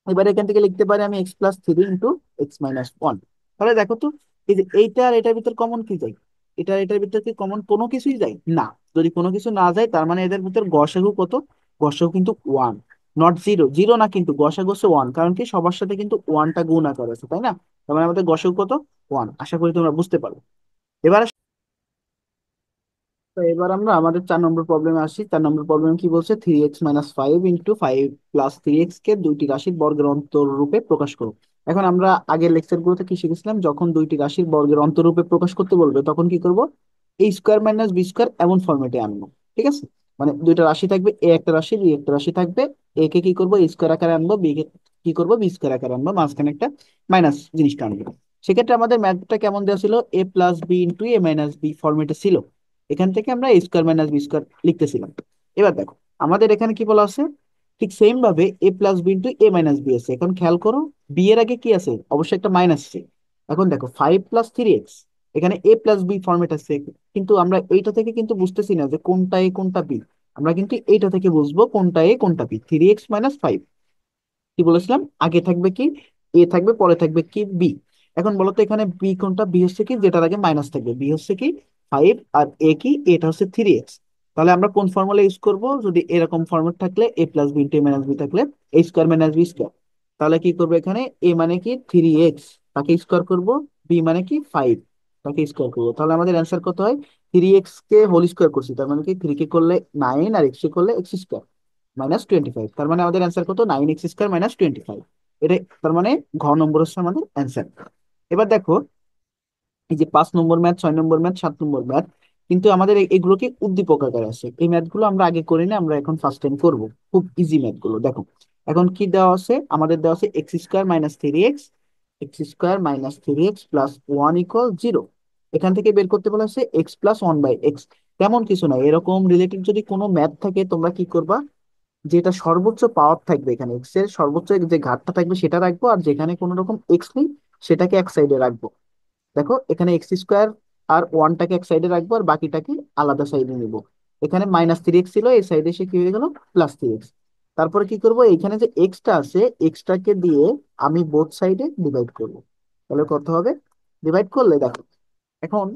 এবার এখান থেকে লিখতে পারি আমি x plus 3 into x minus 1। তাহলে দেখো তো, এই যে এইটা আর এটার ভিতর কমন কি যায়, এটা আর এটার ভিতর কি কমন কোনো কিছুই যায় না। যদি কোনো কিছু না যায় তার মানে এদের ভিতর গসাগু কত, গসাগু কিন্তু 1, নট জিরো, জিরো না কিন্তু গসাগু হচ্ছে 1, কারণ কি সবার সাথে কিন্তু ওয়ানটা গুণ আকার আছে, তাই না। তার মানে আমাদের গসাগু কত, 1। আশা করি তোমরা বুঝতে পারো। এবার তো এবার আমরা আমাদের 4 নম্বর প্রবলেমে আসি। 4 নম্বর প্রবলেম কি বলছে, 3x - 5 × 5 + 3x কে দুইটি রাশির বর্গের অন্তর রূপে প্রকাশ করো। এখন আমরা আগের লেকচার গুলোতে কি শিখেছিলাম, যখন দুইটি রাশির বর্গের অন্তর রূপে প্রকাশ করতে বলবে তখন কি করব, a² - b² এমন ফরম্যাটে আনবো। ঠিক আছে, মানে দুইটা রাশি থাকবে, এ একটা রাশি, বি একটা রাশি থাকবে। এ কে কি করবো, a² আকারে আনবো, বি কে কি করবো, b² আকারে আনবো, মাঝখানে একটা মাইনাস জিনিসটা আনবো। সেক্ষেত্রে আমাদের ম্যাথটা কেমন দেওয়া ছিল, a + b × a - b ফরম্যাটে ছিল। এখান থেকে আমরা a² - b² লিখতেছিলাম। এবার দেখো আমাদের এখানে কি বলা আছে, ঠিক সেম ভাবে a + b × a - b আছে। এখন খেয়াল করো, বি এর আগে কি আছে, অবশ্যই একটা মাইনাস আছে। এখন দেখো 5 + 3x, এখানে a + b ফরম্যাট আছে, কিন্তু আমরা এইটা থেকে কিন্তু বুঝতেছি না যে কোনটা এ কোনটা বি। আমরা কিন্তু এইটা থেকে বুঝবো কোনটা এ কোনটা বি। 3x - 5, কি বলেছিলাম, আগে থাকবে কি এ থাকবে, পরে থাকবে কি বি। এখন বলতো এখানে বি কোনটা, বি হচ্ছে কি যেটার আগে মাইনাস থাকবে, বি হচ্ছে কি 5, আর এ কি, এটা হচ্ছে 3x। তাহলে আমরা কোন ফর্মুলা ইউজ করব, যদি এরকম ফর্মেট থাকলে a + b × a - b থাকলে a² - b², তাহলে কি করবো, এখানে এ মানে কি 3x, তাকে স্কোয়ার করব, বি মানে কি 5, তাকে স্কোয়ার করবো। তাহলে আমাদের অ্যান্সার কত হয়, 3x কে হোল স্কোয়ার করছি, তার মানে কি 3 কে করলে 9, আর x কে করলে x² - 25। তার মানে আমাদের অ্যান্সার কত, 9x² - 25। এটা তার মানে ঘ নম্বর হচ্ছে আমাদের অ্যান্সার। এবার দেখো, এই যে 5 নম্বর ম্যাথ, 6 নম্বর ম্যাথ, 7 নম্বর ম্যাথ, কিন্তু আমাদের এগুলোকে উদ্দীপক আকারে আছে। এই ম্যাথ গুলো আমরা আগে করিনি, আমরা এখন ফার্স্ট টাইম করবো। খুব ইজি ম্যাথ গুলো দেখো। এখন কি দেওয়া আছে, আমাদের দেওয়া আছে x² - 3x, এখান থেকে বের করতে বলা আছে x + 1/x। তেমন কিছু নাই, এরকম রিলেটেড যদি কোনো ম্যাথ থাকে তোমরা কি করবা, যেটা সর্বোচ্চ পাওয়ার থাকবে, এখানে এক্স এর সর্বোচ্চ যে ঘাতটা থাকবে সেটা রাখবো, আর যেখানে কোনো রকম এক্স নেই সেটাকে এক সাইডে রাখবো। দেখো এখানে x² আর ওয়ানটাকে এক সাইডে রাখবো, আর বাকিটাকে আলাদা সাইডে নিব। এখানে -3x ছিল, এই সাইডে এসে কি হয়ে গেল, +3x। তারপরে কি করব, এখানে যে এক্সটা আছে এক্সটাকে দিয়ে আমি বোথ সাইডে ডিভাইড করব। তাহলে কত হবে, ডিভাইড করলে দেখো, এখন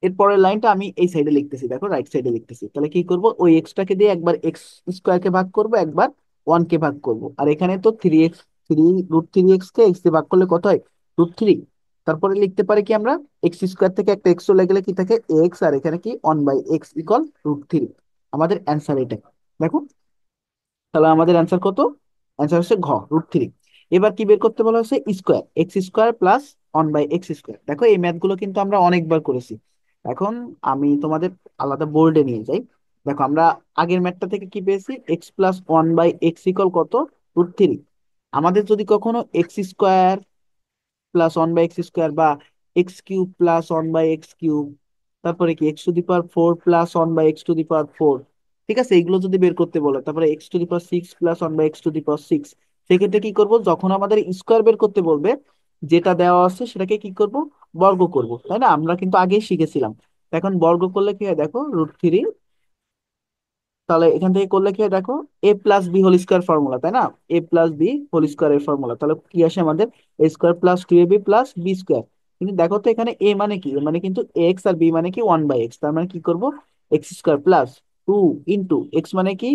এর পরের লাইনটা আমি এই সাইডে লিখতেছি, দেখো রাইট সাইডে লিখতেছি। তাহলে কি করব, ওই এক্সটাকে দিয়ে একবার x² কে ভাগ করব, একবার 1 কে ভাগ করব। আর এখানে তো 3x, √3x কে x দিয়ে ভাগ করলে কত হয়, √3। তারপরে লিখতে পারি কি আমরা, x² থেকে একটা x চলে গেলে কি থাকে x, আর এখানে কি 1/x = √3। আমাদের অ্যান্সার এটা। দেখো তাহলে আমাদের অ্যান্সার কত, অ্যান্সার হচ্ছে ঘ, √3। এবার কি বের করতে বলা হচ্ছে, স্কোয়ার, x² + 1/x²। দেখো এই ম্যাথ গুলো কিন্তু আমরা অনেকবার করেছি। এখন আমি তোমাদের আলাদা বোর্ডে নিয়ে যাই। দেখো আমরা আগের ম্যাথটা থেকে কি পেয়েছি, x + 1/x = কত, √3। আমাদের যদি কখনো x² + 1/x² বা x³ + 1/x³, তারপরে কি x⁴ + 1/x⁴, ঠিক আছে, এগুলো যদি বের করতে বলে, তারপরে x⁶ + 1/x⁶, সেক্ষেত্রে কি করব, যখন আমাদের স্কোয়ার বের করতে বলবে, যেটা দেওয়া আছে সেটাকে কি করব, বর্গ করব, তাই না, আমরা কিন্তু আগেই শিখেছিলাম। এখন বর্গ করলে কি হয় দেখো, √3। তাহলে এখান থেকে করলে কি হয় দেখো, a + b² ফর্মুলা, তাই না, a + b² এর ফর্মুলা, তাহলে কি আসে আমাদের, a² + 2ab + b²। কিন্তু দেখো তো এখানে a মানে কি, a মানে কিন্তু x, আর b মানে কি 1/x। তার মানে কি করব, x² + 2 ইন্টু x মানে কি,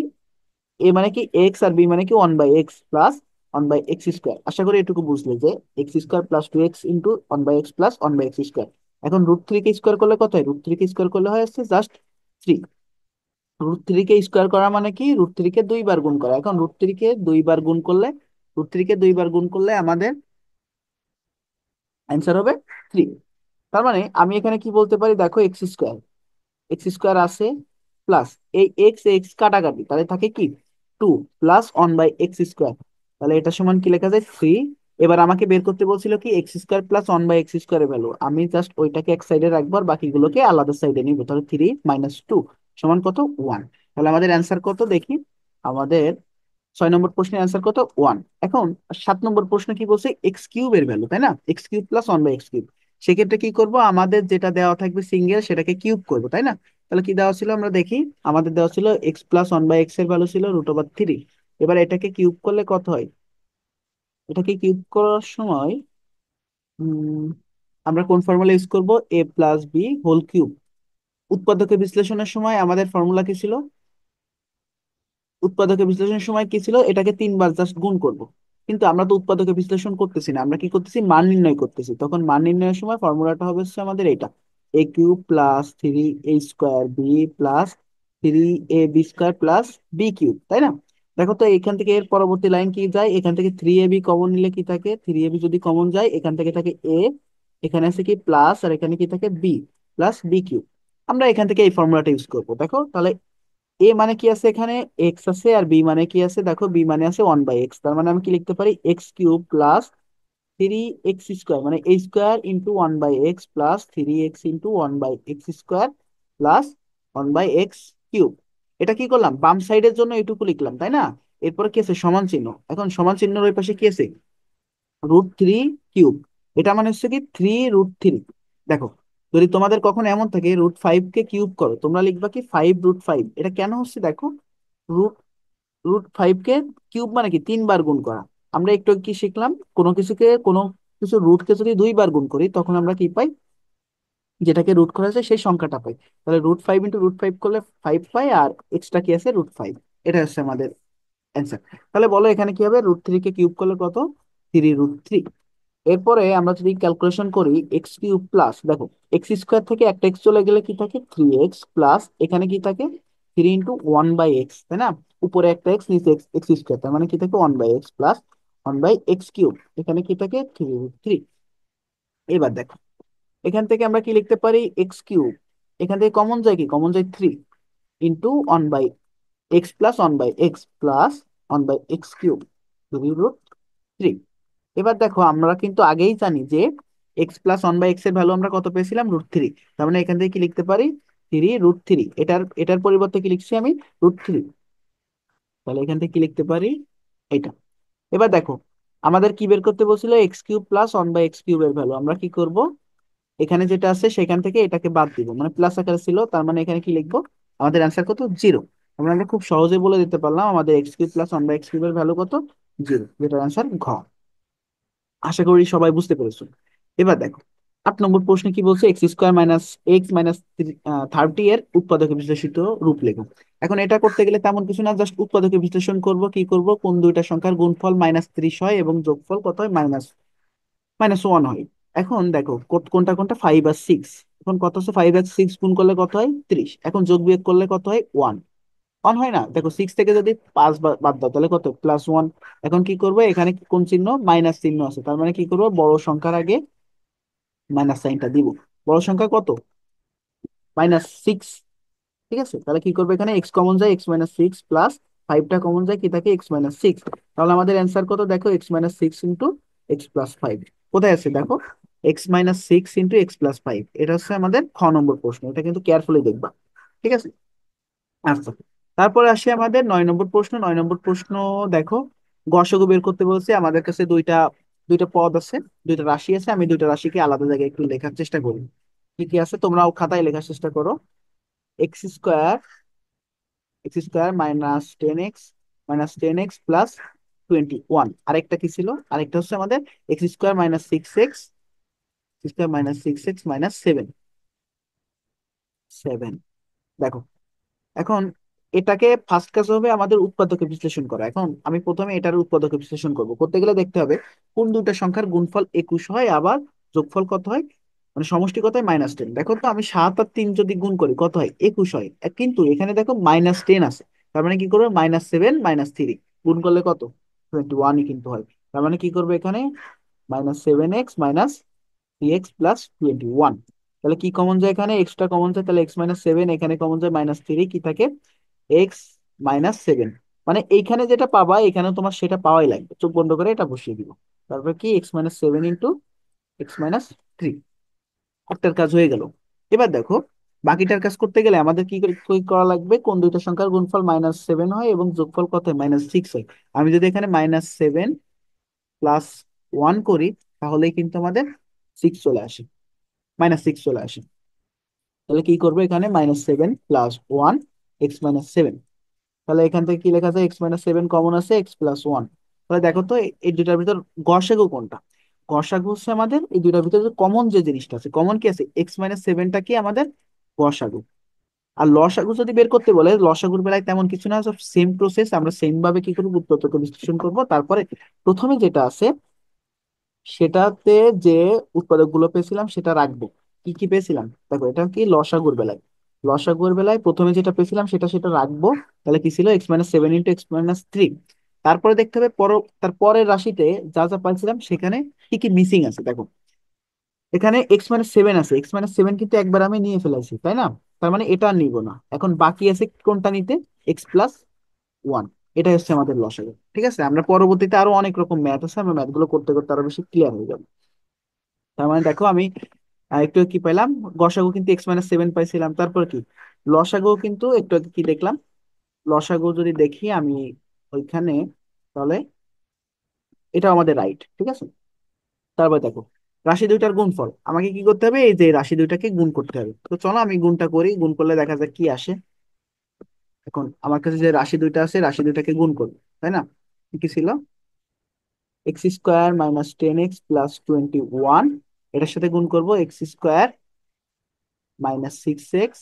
a মানে কি x, আর b মানে কি 1/x প্লাস 1/x²। আশা করি এটুকু বুঝলে যে x² + 2x into 1/x plus 1/x²। এখন √3 কে স্কোয়ার করলে কত হয়, √3 কে স্কোয়ার করলে হয় হচ্ছে জাস্ট 3। √3 কে স্কোয়ার করা মানে কি, √3 কে 2 বার গুণ করা। এখন √3 কে 2 বার গুণ করলে আমাদের অ্যান্সার হবে 3। তার মানে আমি এখানে কি বলতে পারি দেখো, এক্স স্কোয়ার আছে, প্লাস এই এক্স এক্স কাটাকাটি, তাহলে থাকে কি 2 + 1/x²। তাহলে এটা সমান কি লেখা যায়, 3। এবার আমাকে বের করতে বলছিল কি x² + 1/x² এর ভ্যালু, আমি জাস্ট ওইটাকে এক সাইডে রাখবো আর বাকিগুলোকে আলাদা সাইডে নিবো। তাহলে 3 - 2 সমান কত, 1। তাহলে আমাদের অ্যান্সার কত দেখি, আমাদের 6 নম্বর প্রশ্নের অ্যান্সার কত, 1। এখন 7 নম্বর প্রশ্ন কি বলছে, x³ এর ভ্যালু, তাই না, x³ + 1/x³। সেক্ষেত্রে কি করব, আমাদের যেটা দেওয়া থাকবে সিঙ্গেল সেটাকে কিউব করব, তাই না। তাহলে কি দেওয়া ছিল আমরা দেখি, আমাদের দেওয়া ছিল x + 1/x এর ভ্যালু ছিল √3। এবার এটাকে কিউব করলে কত হয়, এটাকে কিউব করার সময় উম, আমরা কোন ফর্মুলা ইউজ করব, a + b হোল কিউব। উৎপাদকে বিশ্লেষণের সময় আমাদের ফর্মুলা কি ছিল, উৎপাদকে বিশ্লেষণের সময় কি ছিল, এটাকে 3 বার জাস্ট গুণ করব। কিন্তু আমরা তো উৎপাদকে বিশ্লেষণ করতেছি না, আমরা কি করতেছি, মান নির্ণয় করতেছি। তখন মান নির্ণয়ের সময় ফর্মুলাটা হবে হচ্ছে আমাদের এটা। A cube plus three A square B plus three A B square plus B cube, তাই না? দেখো তো এখান থেকে এর পরবর্তী লাইন কি যায়, এখান থেকে থ্রি এ বি কমন নিলে কি থাকে, থ্রি এ বি যদি কমন যায় এখান থেকে থাকে এ, এখানে আছে কি প্লাস, আর এখানে কি থাকে বি প্লাস বি কিউব। আমরা এখান থেকে এই ফর্মুলাটা ইউজ করবো। দেখো তাহলে এ মানে কি আছে এখানে, এক্স আছে, আর বি মানে কি আছে, দেখো বি মানে আছে 1/x, তার মানে আমি কি লিখতে পারি, X cube plus three X square মানে A square into 1/x plus three X into 1/x square plus 1/x cube. এটা কি করলাম, বাম সাইডের জন্য এটুকু লিখলাম, তাই না? এরপরে কি আছে, সমান চিহ্ন। এখন সমান চিহ্নের ওই পাশে কি আছে, √3 কিউব। এটা মানে হচ্ছে কি 3√3। দেখো, যদি তোমাদের কখনো এমন থাকে √5 কে কিউব করো, তোমরা লিখবা কি 5√5। এটা কেন হচ্ছে দেখো, root root five K cube মানে কি 3 বার গুণ করা। আমরা একটু কি শিখলাম, কোনো কিছু রুটকে যদি 2 বার গুণ করি তখন আমরা কি পাই, যেটাকে রুট করা যায় সেই সংখ্যাটা পাই। তাহলে √5 × √5 করলে 5 পাই, আর এক্সট্রা কি আছে √5। এটা হচ্ছে আমাদের অ্যান্সার। তাহলে বলো এখানে কি হবে, √3 কে কিউব করলে কত, 3√3। এরপরে আমরা যদি ক্যালকুলেশন করি, এক্স কিউব প্লাস, দেখো এক্স স্কোয়ার থেকে একটা এক্স চলে গেলে কি থাকে 3x প্লাস এখানে কি থাকে 3 × 1/x, তাই না? উপরে একটা এক্স নিচে এক্স এক্স স্কোয়ার, তার মানে কি থাকে 1/x প্লাস 1/x কিউব, এখানে কি থাকে 3√3। এবার দেখো এখান থেকে আমরা কি লিখতে পারি, এক্স কিউব, এখান থেকে কমন যায় কি, কমন যায় 3 × 1/x plus 1/x plus 1/x cube 3√3। এবার দেখো আমরা কিন্তু আগেই জানি যে এক্স প্লাস 1/x এর ভ্যালু আমরা কত পেয়েছিলাম, √3। তার মানে এখান থেকে কি লিখতে পারি, 3√3। এটার পরিবর্তে কি লিখছি আমি, √3। তাহলে এখান থেকে কি লিখতে পারি, এটা। এবার দেখো আমাদের কি বের করতে বলছিল, এক্স কিউব প্লাস 1/x কিউবের ভ্যালু। আমরা কি করব, এখানে যেটা আছে সেখান থেকে এটাকে বাদ দিব, মানে প্লাস আকারে ছিল, তার মানে এখানে কি লিখবো, আমাদের অ্যান্সার কত, 0। আমরা খুব সহজে বলে দিতে পারলাম আমাদের এক্স কিউব প্লাস 1/x কিউবের ভ্যালু কত, 0, যেটার অ্যান্সার ঘ। আশা করি সবাই বুঝতে পেরেছো। এবার দেখো 8 নম্বর প্রশ্নে কি বলছে, x² - x -30 এর উৎপাদকে বিশ্লেষিত রূপ লেখো। এখন এটা করতে গেলে তেমন কিছু না, জাস্ট উৎপাদকে বিশ্লেষণ করব। কি করব, কোন দুইটা সংখ্যার গুণফল -30 হয় এবং যোগফল কত হয়, মাইনাস মাইনাস ওয়ান হয়। এখন দেখো কোনটা কোনটা, 5 আর 6। এখন কত হচ্ছে, 5 আর 6 গুণ করলে কত হয়, 30। এখন যোগ বিয়োগ করলে কত হয়, ওয়ান। ওয়ান হয় না, দেখো 6 থেকে যদি 5 বাদ দাও তাহলে কত, +1। এখন কি করবো, এখানে কোন চিহ্ন, মাইনাস চিহ্ন আছে, তার মানে কি করবো, বড় সংখ্যার আগে মাইনাস সাইনটা দিব। বড় সংখ্যা কত, -6। ঠিক আছে, তাহলে কি করবো, এখানে এক্স কমন যায়, x - 6 প্লাস 5টা কমন যায়, কি থাকে, x - 6। তাহলে আমাদের অ্যান্সার কত, দেখো x - 6 ইন্টু x+5। কোথায় আছে দেখো, x - 6 ইন্টু x+5। এটা হচ্ছে আমাদের খ নম্বর প্রশ্ন, এটা কিন্তু কেয়ারফুলি দেখবা। ঠিক আছে, আচ্ছা। তারপরে আসি আমাদের 9 নম্বর প্রশ্ন। 9 নম্বর প্রশ্ন দেখো, গসক বের করতে বলছে। আমাদের কাছে দুইটা দুইটা পদ আছে, দুইটা রাশি আছে। আমি দুইটা রাশিকে আলাদা জায়গায় একটু লেখার চেষ্টা করি। কি কি আছে তোমরাও খাতায় লেখার চেষ্টা করো। X square, -10x plus 21। আরেকটা কি ছিল, আরেকটা হচ্ছে আমাদের x² - 6x -7। দেখো এখন এটাকে ফার্স্ট কাজ হবে আমাদের উৎপাদকে বিশ্লেষণ করা। এখন আমি প্রথমে এটার উৎপাদকে বিশ্লেষণ করব। করতে গেলে দেখতে হবে কোন দুইটা সংখ্যার গুণফল 21 হয়, আবার যোগফল কত হয়, মানে সমষ্টি কত হয়, -10। দেখো তো আমি 7 আর 3 যদি গুণ করি কত হয়, 21 হয়। কিন্তু এখানে দেখো -10 আছে, তার মানে কি করবো, -7 -3 গুণ করলে কত, 21ই কিন্তু হয়। তার মানে কি করবো এখানে, -7x - 3x + 21। তাহলে কি কমন যায়, এখানে এক্সট্রা কমন যায়, তাহলে x - 7, এখানে কমন যায় -3, কি থাকে, x - 7। মানে এইখানে যেটা পাবা এখানে তোমার সেটা পাওয়াই লাগবে, চোখ বন্ধ করে এটা বসিয়ে দিব। তারপর কি, x - 7 ইন্টু x - 3। একটার কাজ হয়ে গেল। এবার দেখো বাকিটার কাজ করতে গেলে আমাদের কি করা লাগবে, কোন দুইটা সংখ্যার গুণফল -7 হয় এবং যোগফল কত হয়, -6 হয়। আমি যদি এখানে -7 + 1 করি, তাহলেই কিন্তু আমাদের 6 চলে আসে, -6 চলে আসে। তাহলে কি করবো, এখানে -7 + 1 x - 7। তাহলে এখান থেকে কি লেখা যায়, x - 7 কমন আছে, x+1। তাহলে দেখো তো এই দুটার ভিতর গসাগু কোনটা। গসাগু হচ্ছে আমাদের এই দুটার ভিতরে কমন যে জিনিসটা আছে, কমন কি আছে, x - 7টা কি আমাদের গসাগু। আর লসাগু যদি বের করতে বলে, লসাগুর বেলায় তেমন কিছু না, সেম প্রসেস, আমরা সেম ভাবে কি করবো, উৎপাদক বিশ্লেষণ করবো। তারপরে প্রথমে যেটা আছে সেটাতে যে উৎপাদক গুলো পেয়েছিলাম সেটা রাখবো, কি কি পেয়েছিলাম দেখো, এটা কি লসাগুর বেলায়, লসাগুর বেলায় প্রথমে যেটা পেয়েছিলাম সেটা সেটা রাখবো। তাহলে কি ছিল, x-7 × x-3। তারপরে দেখতে হবে তার পরের রাশিতে যা যা পাইছিলাম সেখানে কি কি মিসিং আছে দেখো। এখানে x-7 আছে, x-7 কিন্তু একবার আমি নিয়ে ফেলেছি তাই না, তার মানে এটা আর নিব না। এখন বাকি আছে কোনটা নিতে, x+1। এটাই হচ্ছে আমাদের লসাগু। ঠিক আছে, আমরা পরবর্তীতে আরো অনেক রকম ম্যাথ আছে, আমরা ম্যাথ গুলো করতে করতে আরো বেশি ক্লিয়ার হয়ে যাবে। তার মানে দেখো আমি একটু কি পাইলাম, গসাগু কিন্তু x-7 পাইছিলাম। তারপর কি লসাগু, কিন্তু একটু আগে কি দেখলাম, লসাগু যদি দেখি আমি ওইখানে, তাহলে এটা আমাদের রাইট। ঠিক আছে, তারপর দেখো রাশি দুইটার গুণফল আমাকে কি করতে হবে, এই যে রাশি দুইটাকে গুণ করতে হবে। তো চলো আমি গুণটা করি, গুণ করলে দেখা যাক কি আসে। এখন আমার কাছে যে রাশি দুইটা আছে, রাশি দুইটাকে গুণ করবো তাই না। কি কি ছিল, x² - 10x + 21, এটার সাথে গুণ করব x² - 6x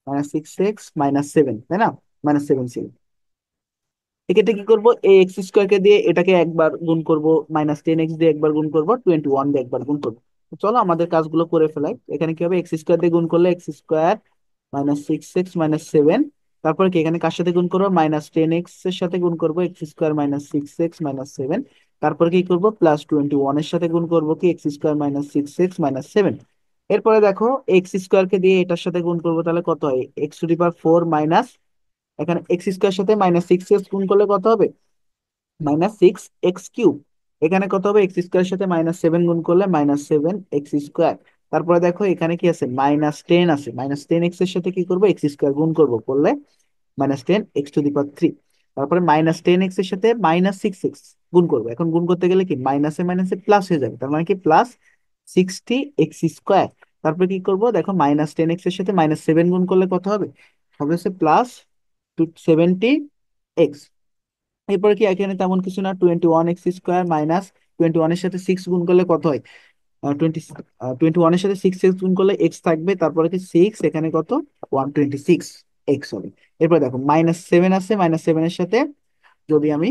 - 7, তাই না, -7 ছিল। এক্ষেত্রে কি করব, এই x² দিয়ে এটাকে একবার গুণ করব, -10x দিয়ে একবার গুণ করব, 21 দিয়ে একবার গুণ করব। তো চলো আমাদের কাজগুলো করে ফেলাই। এখানে কি হবে, x² দিয়ে গুণ করলে x² - 6x - 7। তারপরে কি এখানে কার সাথে গুণ করবো, -10x এর সাথে গুণ করবো x² - 6x - 7। তারপরে কি করব, +21 এর সাথে গুণ করবো কি x² - 6x - 7। এরপরে দেখো x² দিয়ে এটার সাথে গুণ করবো, তাহলে কত হয়, x⁴ মাইনাস, এখানে x² সাথে -6x গুণ করলে কত হবে, -6x কিউব। এখানে কত হবে, x² সাথে -7 গুণ করলে -7x²। তারপরে দেখো এখানে কি আছে, -10 আছে, -10x এর সাথে কি করবো, x² গুণ করবো, করলে -10x⁴। তারপরে -10x এর সাথে -6x গুণ করবো, এখন গুণ করতে গেলে কি মাইনাসে মাইনাসে প্লাস হয়ে যাবে, তার মানে কি +60x²। তারপরে কি করবো দেখো, -10x এর সাথে -7 গুণ করলে কত হবে, হবে হচ্ছে +70x। এরপরে কি এখানে তেমন কিছু না, 21x² -21 এর সাথে 6 গুণ করলে কত হয়, 21 এর সাথে 6x গুণ করলে x থাকবে, তারপরে কি 6 এখানে কত, 126x হবে। এরপরে দেখো -7 আছে, -7 এর সাথে যদি আমি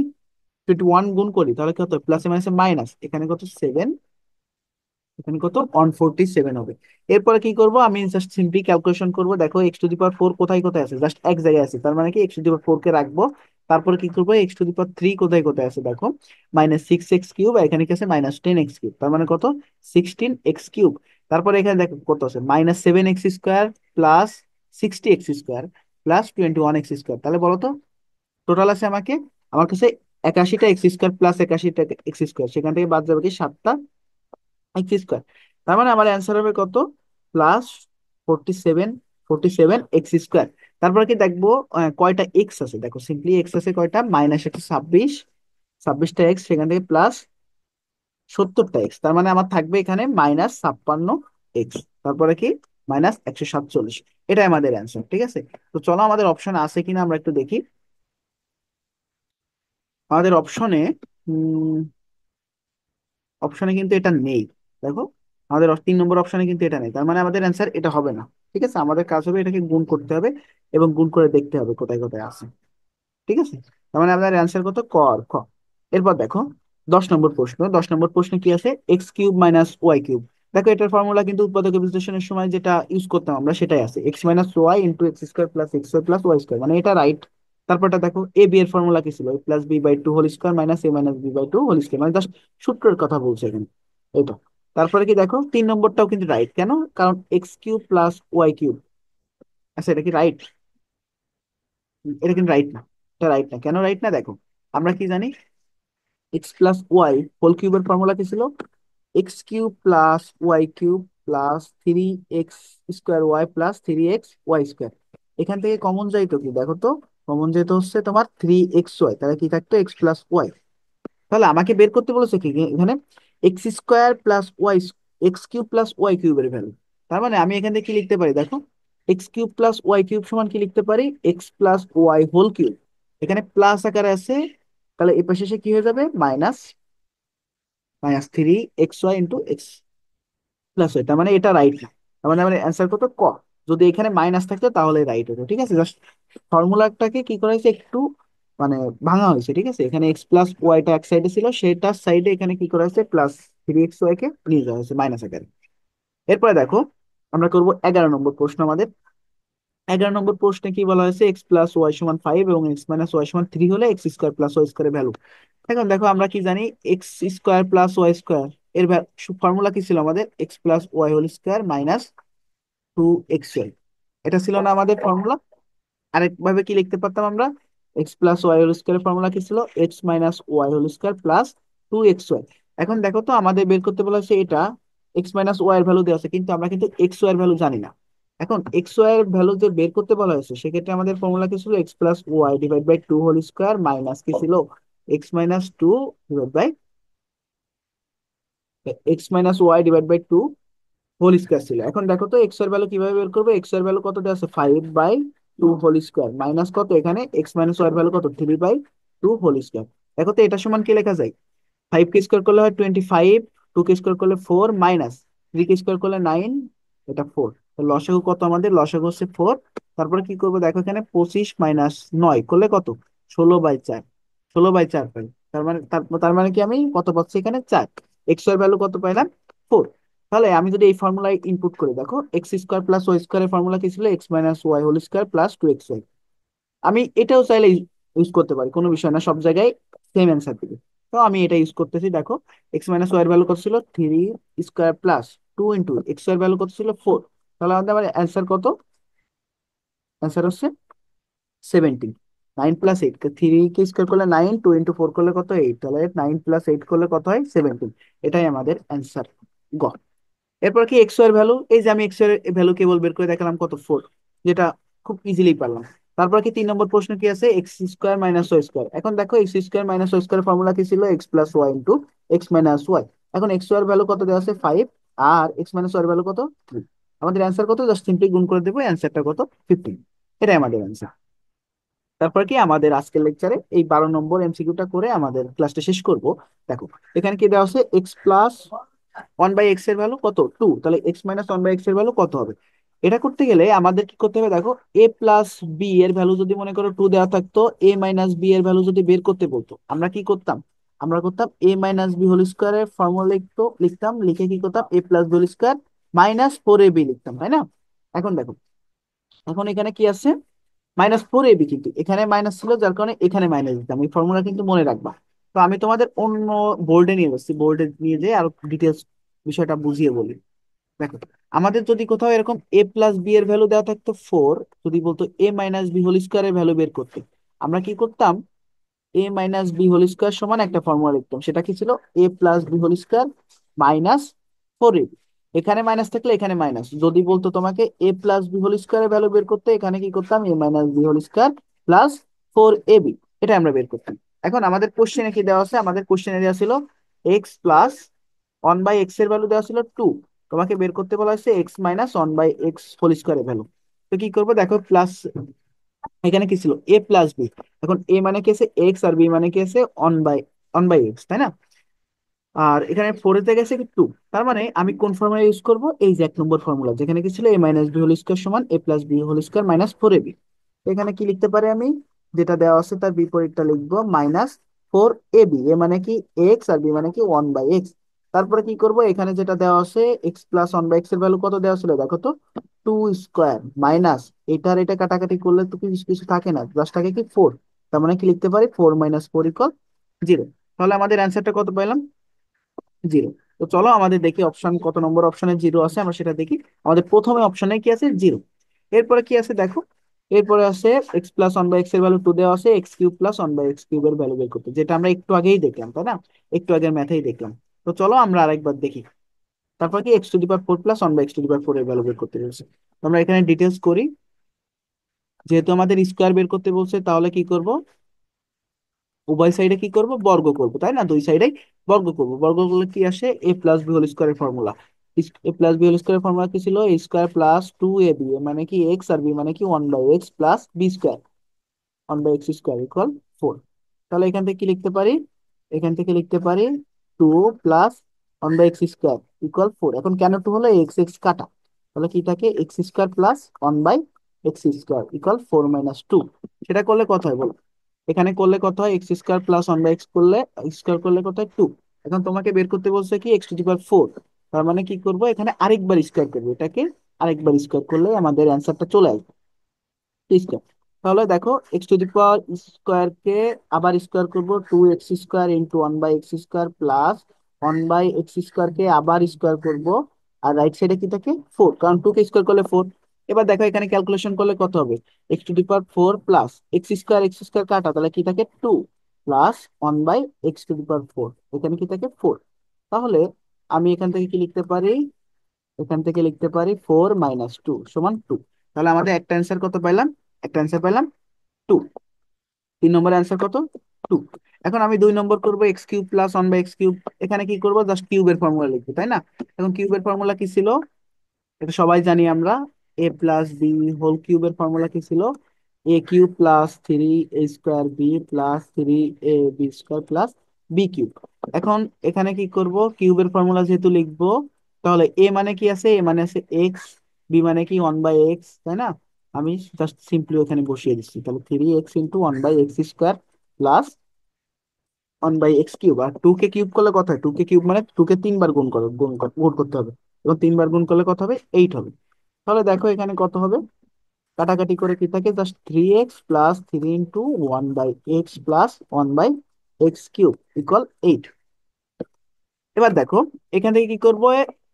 21 গুণ করি তাহলে কত, প্লাসে মাইনাসে মাইনাস, এখানে কত 7, এখানে কত 147 হবে। এরপরে কি করব, আমি জাস্ট সিম্পলি ক্যালকুলেশন করব। দেখো x⁴ কোথায় কোথায় আছে, জাস্ট এক জায়গায় আছে, তার মানে কি x⁴ কে রাখবো। তারপরে কি করবো, x⁴ কোথায় কোথায় আছে দেখো, -6x কিউব, এখানে কি আছে -10x কিউব, তার মানে কত 16x কিউব। তারপরে এখানে দেখো কত আছে, -7x² +60x² +21x²। তাহলে বলো তো টোটাল আছে আমাকে, আমার কাছে 81টা x² +81টা x², সেখান থেকে বাদ যাবে কি 7টা x²। তার মানে আমার অ্যান্সার হবে কত, +47 তারপরে কি দেখবো, কয়টা এক্স আছে দেখো, সিম্পলি এক্স আছে কয়টা, -126, 26টা এক্স, সেখান থেকে +70টা এক্স, তার মানে আমার থাকবে এখানে -56x। তারপরে কি -147। এটাই আমাদের অ্যান্সার। ঠিক আছে, তো চলো আমাদের অপশন আছে কিনা আমরা একটু দেখি। আমাদের অপশনে অপশনে কিন্তু এটা নেই। দেখো আমাদের 3 নম্বর অপশনে কিন্তু এটা নেই, তার মানে আমাদের অ্যান্সার এটা হবে না। ঠিক আছে, আমাদের কাজ হবে এটাকে গুণ করতে হবে এবং গুণ করে দেখতে হবে কোথায় কোথায় আছে। ঠিক আছে, তার মানে আপনার অ্যান্সার কত, ক আর খ। এরপর দেখো 10 নম্বর প্রশ্ন, 10 নম্বর প্রশ্নে কি আছে, x³ - y³ দেখো এটার ফর্মুলা কিন্তু উৎপাদক বিশ্লেষণের সময় যেটা ইউজ করতাম আমরা সেটাই আছে, x - y × x² + x² + y², মানে এটা রাইট। তারপরটা দেখো এ বি এর ফর্মুলা কি ছিল, a+b/2² - a-b/2² মানে জাস্ট সূত্রের কথা বলছে এখানে এটা। তারপরে কি দেখো 3 নম্বরটাও কিন্তু রাইট, কেন, কারণ x³ + y³ আচ্ছা এটা কি রাইট, এটা কিন্তু রাইট না। এটা রাইট না, কেন রাইট না দেখো, আমরা কি জানি x+y হোল কিউবের ফর্মুলা কি ছিল, x³ + y³ + 3x² y+3xy²। এখান থেকে কমন যাইতো কি দেখো তো, কমন যেত হচ্ছে তোমার 3xy, তাহলে কি থাকতো x+y। তাহলে আমাকে বের করতে বলেছে কি এখানে x² + y, x³ + y³ এর ভ্যালু। তার মানে আমি এখান থেকে কি লিখতে পারি দেখো, x³ + y³ সমান কি লিখতে পারি, x+y হোল কিউব, এখানে প্লাস আকারে আছে, তাহলে এই পাশে এসে কি হয়ে যাবে, -3xy × x+y, তার মানে এটা রাইট না। তার মানে আমার অ্যান্সার কত, ক। যদি এখানে মাইনাস থাকতো তাহলে রাইট হতো। ঠিক আছে, জাস্ট ফর্মুলাটাকে কি করা হয়েছে একটু মানে ভাঙা হয়েছে। ঠিক আছে, এখানে x+y এক সাইডে ছিল, সেটার সাইডে এখানে কি করা হয়েছে, +3xy কে নিয়ে যাওয়া হয়েছে মাইনাস আকারে। এরপরে দেখো, আমরা করব 11 নম্বর প্রশ্ন আমাদের। 11 নম্বর প্রশ্নে কি বলা হয়েছে, এক্স প্লাস ওয়াই সমান 5 এবং এক্স মাইনাস ওয়াই সমান 3 হলে এক্স স্কোয়ার প্লাস ওয়াই স্কোয়ারের ভ্যালু। এখন দেখো আমরা কি জানি, x square plus Y square এর ফর্মুলা কি ছিল আমাদের, x plus y whole square minus 2xy। এটা ছিল না আমাদের ফর্মুলা? আরেকভাবে কি লিখতে পারতাম আমরা, x plus y whole square formula কি ছিল, x minus y whole square plus 2xy। এখন দেখো তো আমাদের বের করতে বলা হচ্ছে এটা, এক্স মাইনাস ওয়াই এর ভ্যালু দেওয়া আছে, কিন্তু আমরা কিন্তু এক্স ওয়াই এর ভ্যালু জানি না। এখন এক্স ওয়াই এর ভ্যালু যে বের করতে বলা হয়েছে, সেক্ষেত্রে আমাদের ফর্মুলা কি ছিল, x plus y divide by 2 whole square minus কি ছিল, x - 2 divide by x - y/2 whole square ছিল। এখন দেখো তো এক্স এর ভ্যালু কিভাবে বের করবো, এক্স এর ভ্যালু কত দেওয়া আছে, 5/2 হোল স্কোয়ার মাইনাস কত, এখানে x - y এর ভ্যালু কত, 3/2 হোল স্কোয়ার। দেখো তো এটা সমান কি লেখা যায়, 5 কে স্কোয়ার করলে হয় 25, 2 কে স্কোয়ার করলে 4, মাইনাস 3 কে স্কোয়ার করলে 9, এটা 4। লসাগু কত আমাদের, লসাগু হচ্ছে 4। তারপরে কি করবো দেখো, এখানে 25 - 9 করলে কত, 16/4, 16/4 পাই। তার মানে কি আমি কত পাচ্ছি এখানে, 4। এক্স এর ভ্যালু কত পাইলাম, 4। তাহলে আমি যদি এই ফর্মুলায় ইনপুট করি, দেখো এক্স স্কোয়ার প্লাস ওয়াই স্কোয়ারের ফর্মুলা কি ছিল, x minus y whole square plus 2xy। আমি এটাও চাইলে ইউজ করতে পারি, কোনো বিষয় না, সব জায়গায় সেম অ্যান্সার দিবে। তো আমি এটা ইউজ করতেছি, দেখো এক্স মাইনাস ওয়াই এর ভ্যালু কত ছিল, 3 স্কোয়ার প্লাস 2 ইন্টু এক্স এর ভ্যালু কত ছিল, 4। তাহলে আমাদের আমার অ্যান্সার কত, অ্যান্সার হচ্ছে 17। 9 + 8, 3 কে স্কোয়ার করলে 9, 2 ইন্টু 4 করলে কত, 8। তাহলে 9 + 8 করলে কত হয়, 17। এটাই আমাদের অ্যান্সার গ। এরপর কি এক্স এর ভ্যালু, এই যে আমি এক্স এর ভ্যালু কেবল বের করে দেখালাম কত, 4, যেটা খুব ইজিলি পারলাম। তারপর কি 3 নম্বর প্রশ্ন কি আছে, x square minus y square. এখন দেখো x square minus y square formula কি ছিল, x plus y into x minus y. এখন এক্স ওয়াই এর ভ্যালু কত দেওয়া আছে, 5, আর এক্স মাইনাস ওয়াই এর ভ্যালু কত, 3। আমাদের অ্যান্সার কত, জাস্ট সিম্পলি গুণ করে দেবো, অ্যান্সারটা কত, 15। এটাই আমাদের অ্যান্সার। তারপর কি আমাদের আজকের লেকচারে এই 12 নম্বর এমসিকিউটা করে আমাদের ক্লাসটা শেষ করব। দেখো এখানে কি দেওয়া আছে, x+1/x এর ভ্যালু কত, 2। তাহলে x - 1/x এর ভ্যালু কত হবে, এটা করতে গেলে আমাদের কি করতে হবে, দেখো a+b এর ভ্যালু যদি মনে করো 2 দেওয়া থাকতো, a - b এর ভ্যালু যদি বের করতে বলতো, আমরা কি করতাম, আমরা করতাম a - b হোল স্কোয়ারের ফর্মুলা লিখতাম, লিখে কি করতাম, a+b whole square minus 4ab লিখতাম, তাই না? এখন দেখো, এখন এখানে কি আছে, -4ab, কিন্তু এখানে মাইনাস ছিল যার কারণে এখানে মাইনাস দিতাম, এই ফর্মুলা কিন্তু মনে রাখবা। তো আমি তোমাদের অন্য বোর্ডে নিয়ে যাচ্ছি, বোর্ডে নিয়ে যেয়ে আরো ডিটেলস বিষয়টা বুঝিয়ে বলি। দেখো আমাদের যদি কোথাও এরকম a+b এর ভ্যালু দেওয়া থাকতো 4, যদি বলতো a - b হোল স্কোয়ারের ভ্যালু বের করতে, আমরা কি করতাম, a - b হোল স্কোয়ার সমান একটা ফর্মুলা লিখতাম, সেটা কি ছিল, a+b whole square minus 4ab। এখানে মাইনাস থাকলে এখানে মাইনাস, যদি বলতো তোমাকে a+b হোল স্কোয়ারের ভ্যালু বের করতে, এখানে কি করতাম, a - b whole square plus 4ab, এটা আমরা বের করতাম। এখন আমাদের কোশ্চেনে কি দেওয়া আছে, আমাদের কোশ্চেনে দেওয়া ছিল x+1/x এর ভ্যালু দেওয়া ছিল 2, তোমাকে বের করতে বলা হয়েছে x - 1/x হোল স্কোয়ারের ভ্যালু। তো কি করবো দেখো, প্লাস এখানে কি ছিল, a+b। এখন a মানে কি আছে, x, আর b মানে কি আছে, 1/x, তাই না? আর এখানে 4 এতে গেছে কি 2। তার মানে আমি কোন ফর্মুলা ইউজ করব, এই যে 1 নম্বর ফর্মুলা, যেখানে কি ছিল a - b হোল স্কোয়ার সমান a+b whole square minus 4ab। এখানে কি লিখতে পারি আমি, যেটা দেওয়া আছে তার বিপরীতটা লিখবো, -4ab। এ মানে কি এক্স, আর বি মানে কি 1/x। তারপরে কি করব, এখানে যেটা দেওয়া আছে x+1/x এর ভ্যালু কত দেওয়া ছিল, দেখো তো, 2 স্কোয়ার মাইনাস, এটার এটা কাটাকাটি করলে তো কিছু কিছু থাকে না, জাস্ট থাকে কি 4। তার মানে কি লিখতে পারি, 4 - 4 = 0। তাহলে আমাদের অ্যান্সারটা কত পাইলাম, 0। তো চলো আমাদের দেখি অপশন, কত নম্বর অপশনে 0 আছে আমরা সেটা দেখি। আমাদের প্রথমে অপশনে কি আছে, 0। এরপরে কি আছে দেখো, এরপরে আছে x+1/x এর ভ্যালু 2 দেওয়া আছে, x³ + 1/x³ এর ভ্যালু বের করতে, যেটা আমরা একটু আগেই দেখলাম, তাই না? একটু আগের ম্যাথেই দেখলাম। তো চলো আমরা আরেকবার দেখি। তারপর কি x⁴ + 1/x⁴ এর ভ্যালু বের করতে বলছে। তো আমরা এখানে ডিটেলস করি, যেহেতু আমাদের স্কোয়ার বের করতে বলছে, তাহলে কি করব, উভয় সাইডে কি করব, বর্গ করব, তাই না? দুই সাইডে বর্গ করব, বর্গ করলে কি আসে, a+b হোল স্কোয়ারের ফর্মুলা। a+b হোল স্কোয়ারের ফর্মুলা কি ছিল, a² + 2ab, মানে কি এক্স, আর বি মানে কি 1/x প্লাস b², 1/x² = 4। তাহলে এখান থেকে কি লিখতে পারি, এখান থেকে লিখতে পারি 2 + 1/x² = 4। এখন কেন 2 হলো, এক্স এক্স কাটা, তাহলে কি থাকে, x² + 1/x² = 4 - 2। সেটা করলে কত হয় বলো, এখানে করলে কত হয়, x² + 1/x করলে, x² করলে কত হয়, 2। এখন তোমাকে বের করতে বলছে কি, x⁴ তার মানে কি করব, এখানে আরেকবার স্কোয়ার করবো এটাকে, আরেকবার স্কোয়ার করলে আমাদের অ্যান্সারটা চলে আসবে স্কোয়ার। তাহলে দেখো X to the power square কে আবার স্কোয়ার করব, 2x² into 1/x² plus 1/x² কে আবার স্কোয়ার করব, আর রাইট সাইডে কি থাকে 4, কারণ 2 কে স্কোয়ার করলে 4। এবার দেখো এখানে ক্যালকুলেশন করলে কত হবে, x⁴ প্লাস x² কাটা, তাহলে কি থাকে 2 প্লাস 1/x⁴, এখানে কি থাকে 4। তাহলে আমি এখান থেকে কি লিখতে পারি, এখান থেকে লিখতে পারি 4 - 2 সমান 2। তাহলে আমাদের একটা অ্যান্সার কত পাইলাম, একটা অ্যান্সার পাইলাম 2। 3 নম্বর অ্যান্সার কত, 2। এখন আমি 2 নম্বর করবো x³ প্লাস 1/x³। এখানে কি করবো, জাস্ট কিউবের ফর্মুলা লিখবো, তাই না? এখন কিউবের ফর্মুলা কি ছিল, এটা সবাই জানি আমরা, a+b হোল কিউবের ফর্মুলা কি ছিল, a³ + 3a² b +3ab² b³ এখন এখানে কি করব, কিউবের ফর্মুলা যেহেতু লিখবো, তাহলে এ মানে কি আছে, এ মানে আছে এক্স, বি মানে কি 1/x, তাই না? আমি জাস্ট সিম্পলি ওখানে বসিয়ে দিচ্ছি, তাহলে 3x into 1/x² plus 1/x³। আর 2 কে কিউব করলে কত হয়, 2 কে কিউব মানে 2 কে 3 বার গুণ করতে হবে, এবং 3 বার গুণ করলে কত হবে, 8 হবে। তাহলে দেখো এখানে কত হবে, কাটাকাটি করে কি থাকে, just 3x plus 3 into 1/x plus 1/x³ = 8। এবার দেখো এখান থেকে কি করবো,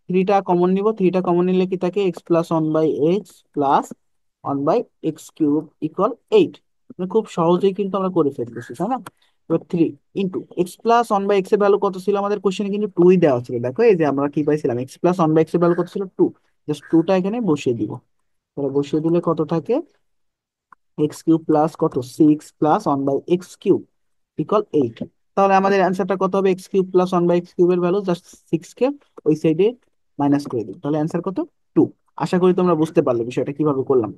থ্রিটা কমন নিব, থ্রিটা কমন নিলে কি থাকে, x+1/x প্লাস 1/x³ = 8। খুব সহজেই কিন্তু আমরা করে ফেলতেছি, তাই না? এবার 3 ইন্টু x+1/x এর ভ্যালু কত ছিল, আমাদের কোশ্চেনে কিন্তু 2 দেওয়া ছিল। দেখো এই যে আমরা কি পাইছিলাম, x+1/x এর ভ্যালু কত ছিল, 2। জাস্ট 2টা এখানে বসিয়ে দিব, তাহলে বসিয়ে দিলে কত থাকে, x³ প্লাস কত 6 প্লাস 1/x³ = 8। তাহলে আমাদের অ্যান্সারটা কত হবে, x³ প্লাস 1/x³ এর ভ্যালু জাস্ট 6 কে ওই সাইডে মাইনাস করে দিই, তাহলে অ্যান্সার কত, 2। আশা করি তোমরা বুঝতে পারলে বিষয়টা কিভাবে করলাম।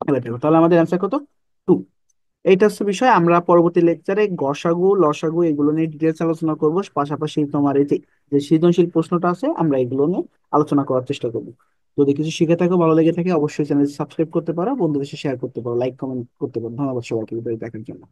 এবার দেখো তাহলে আমাদের অ্যান্সার কত, 2। এইটা হচ্ছে বিষয়, আমরা পরবর্তী লেকচারে গসাগু লসাগু এগুলো নিয়ে ডিটেলস আলোচনা করব, পাশাপাশি তোমার এই যে যে সৃজনশীল প্রশ্নটা আছে আমরা এগুলো নিয়ে আলোচনা করার চেষ্টা করব। যদি কিছু শিখে থাকো, ভালো লেগে থাকে, অবশ্যই চ্যানেল সাবস্ক্রাইব করতে পারো, বন্ধুদের সাথে শেয়ার করতে পারো, লাইক কমেন্ট করতে পারো। ধন্যবাদ সবাইকে ভিডিও দেখার জন্য।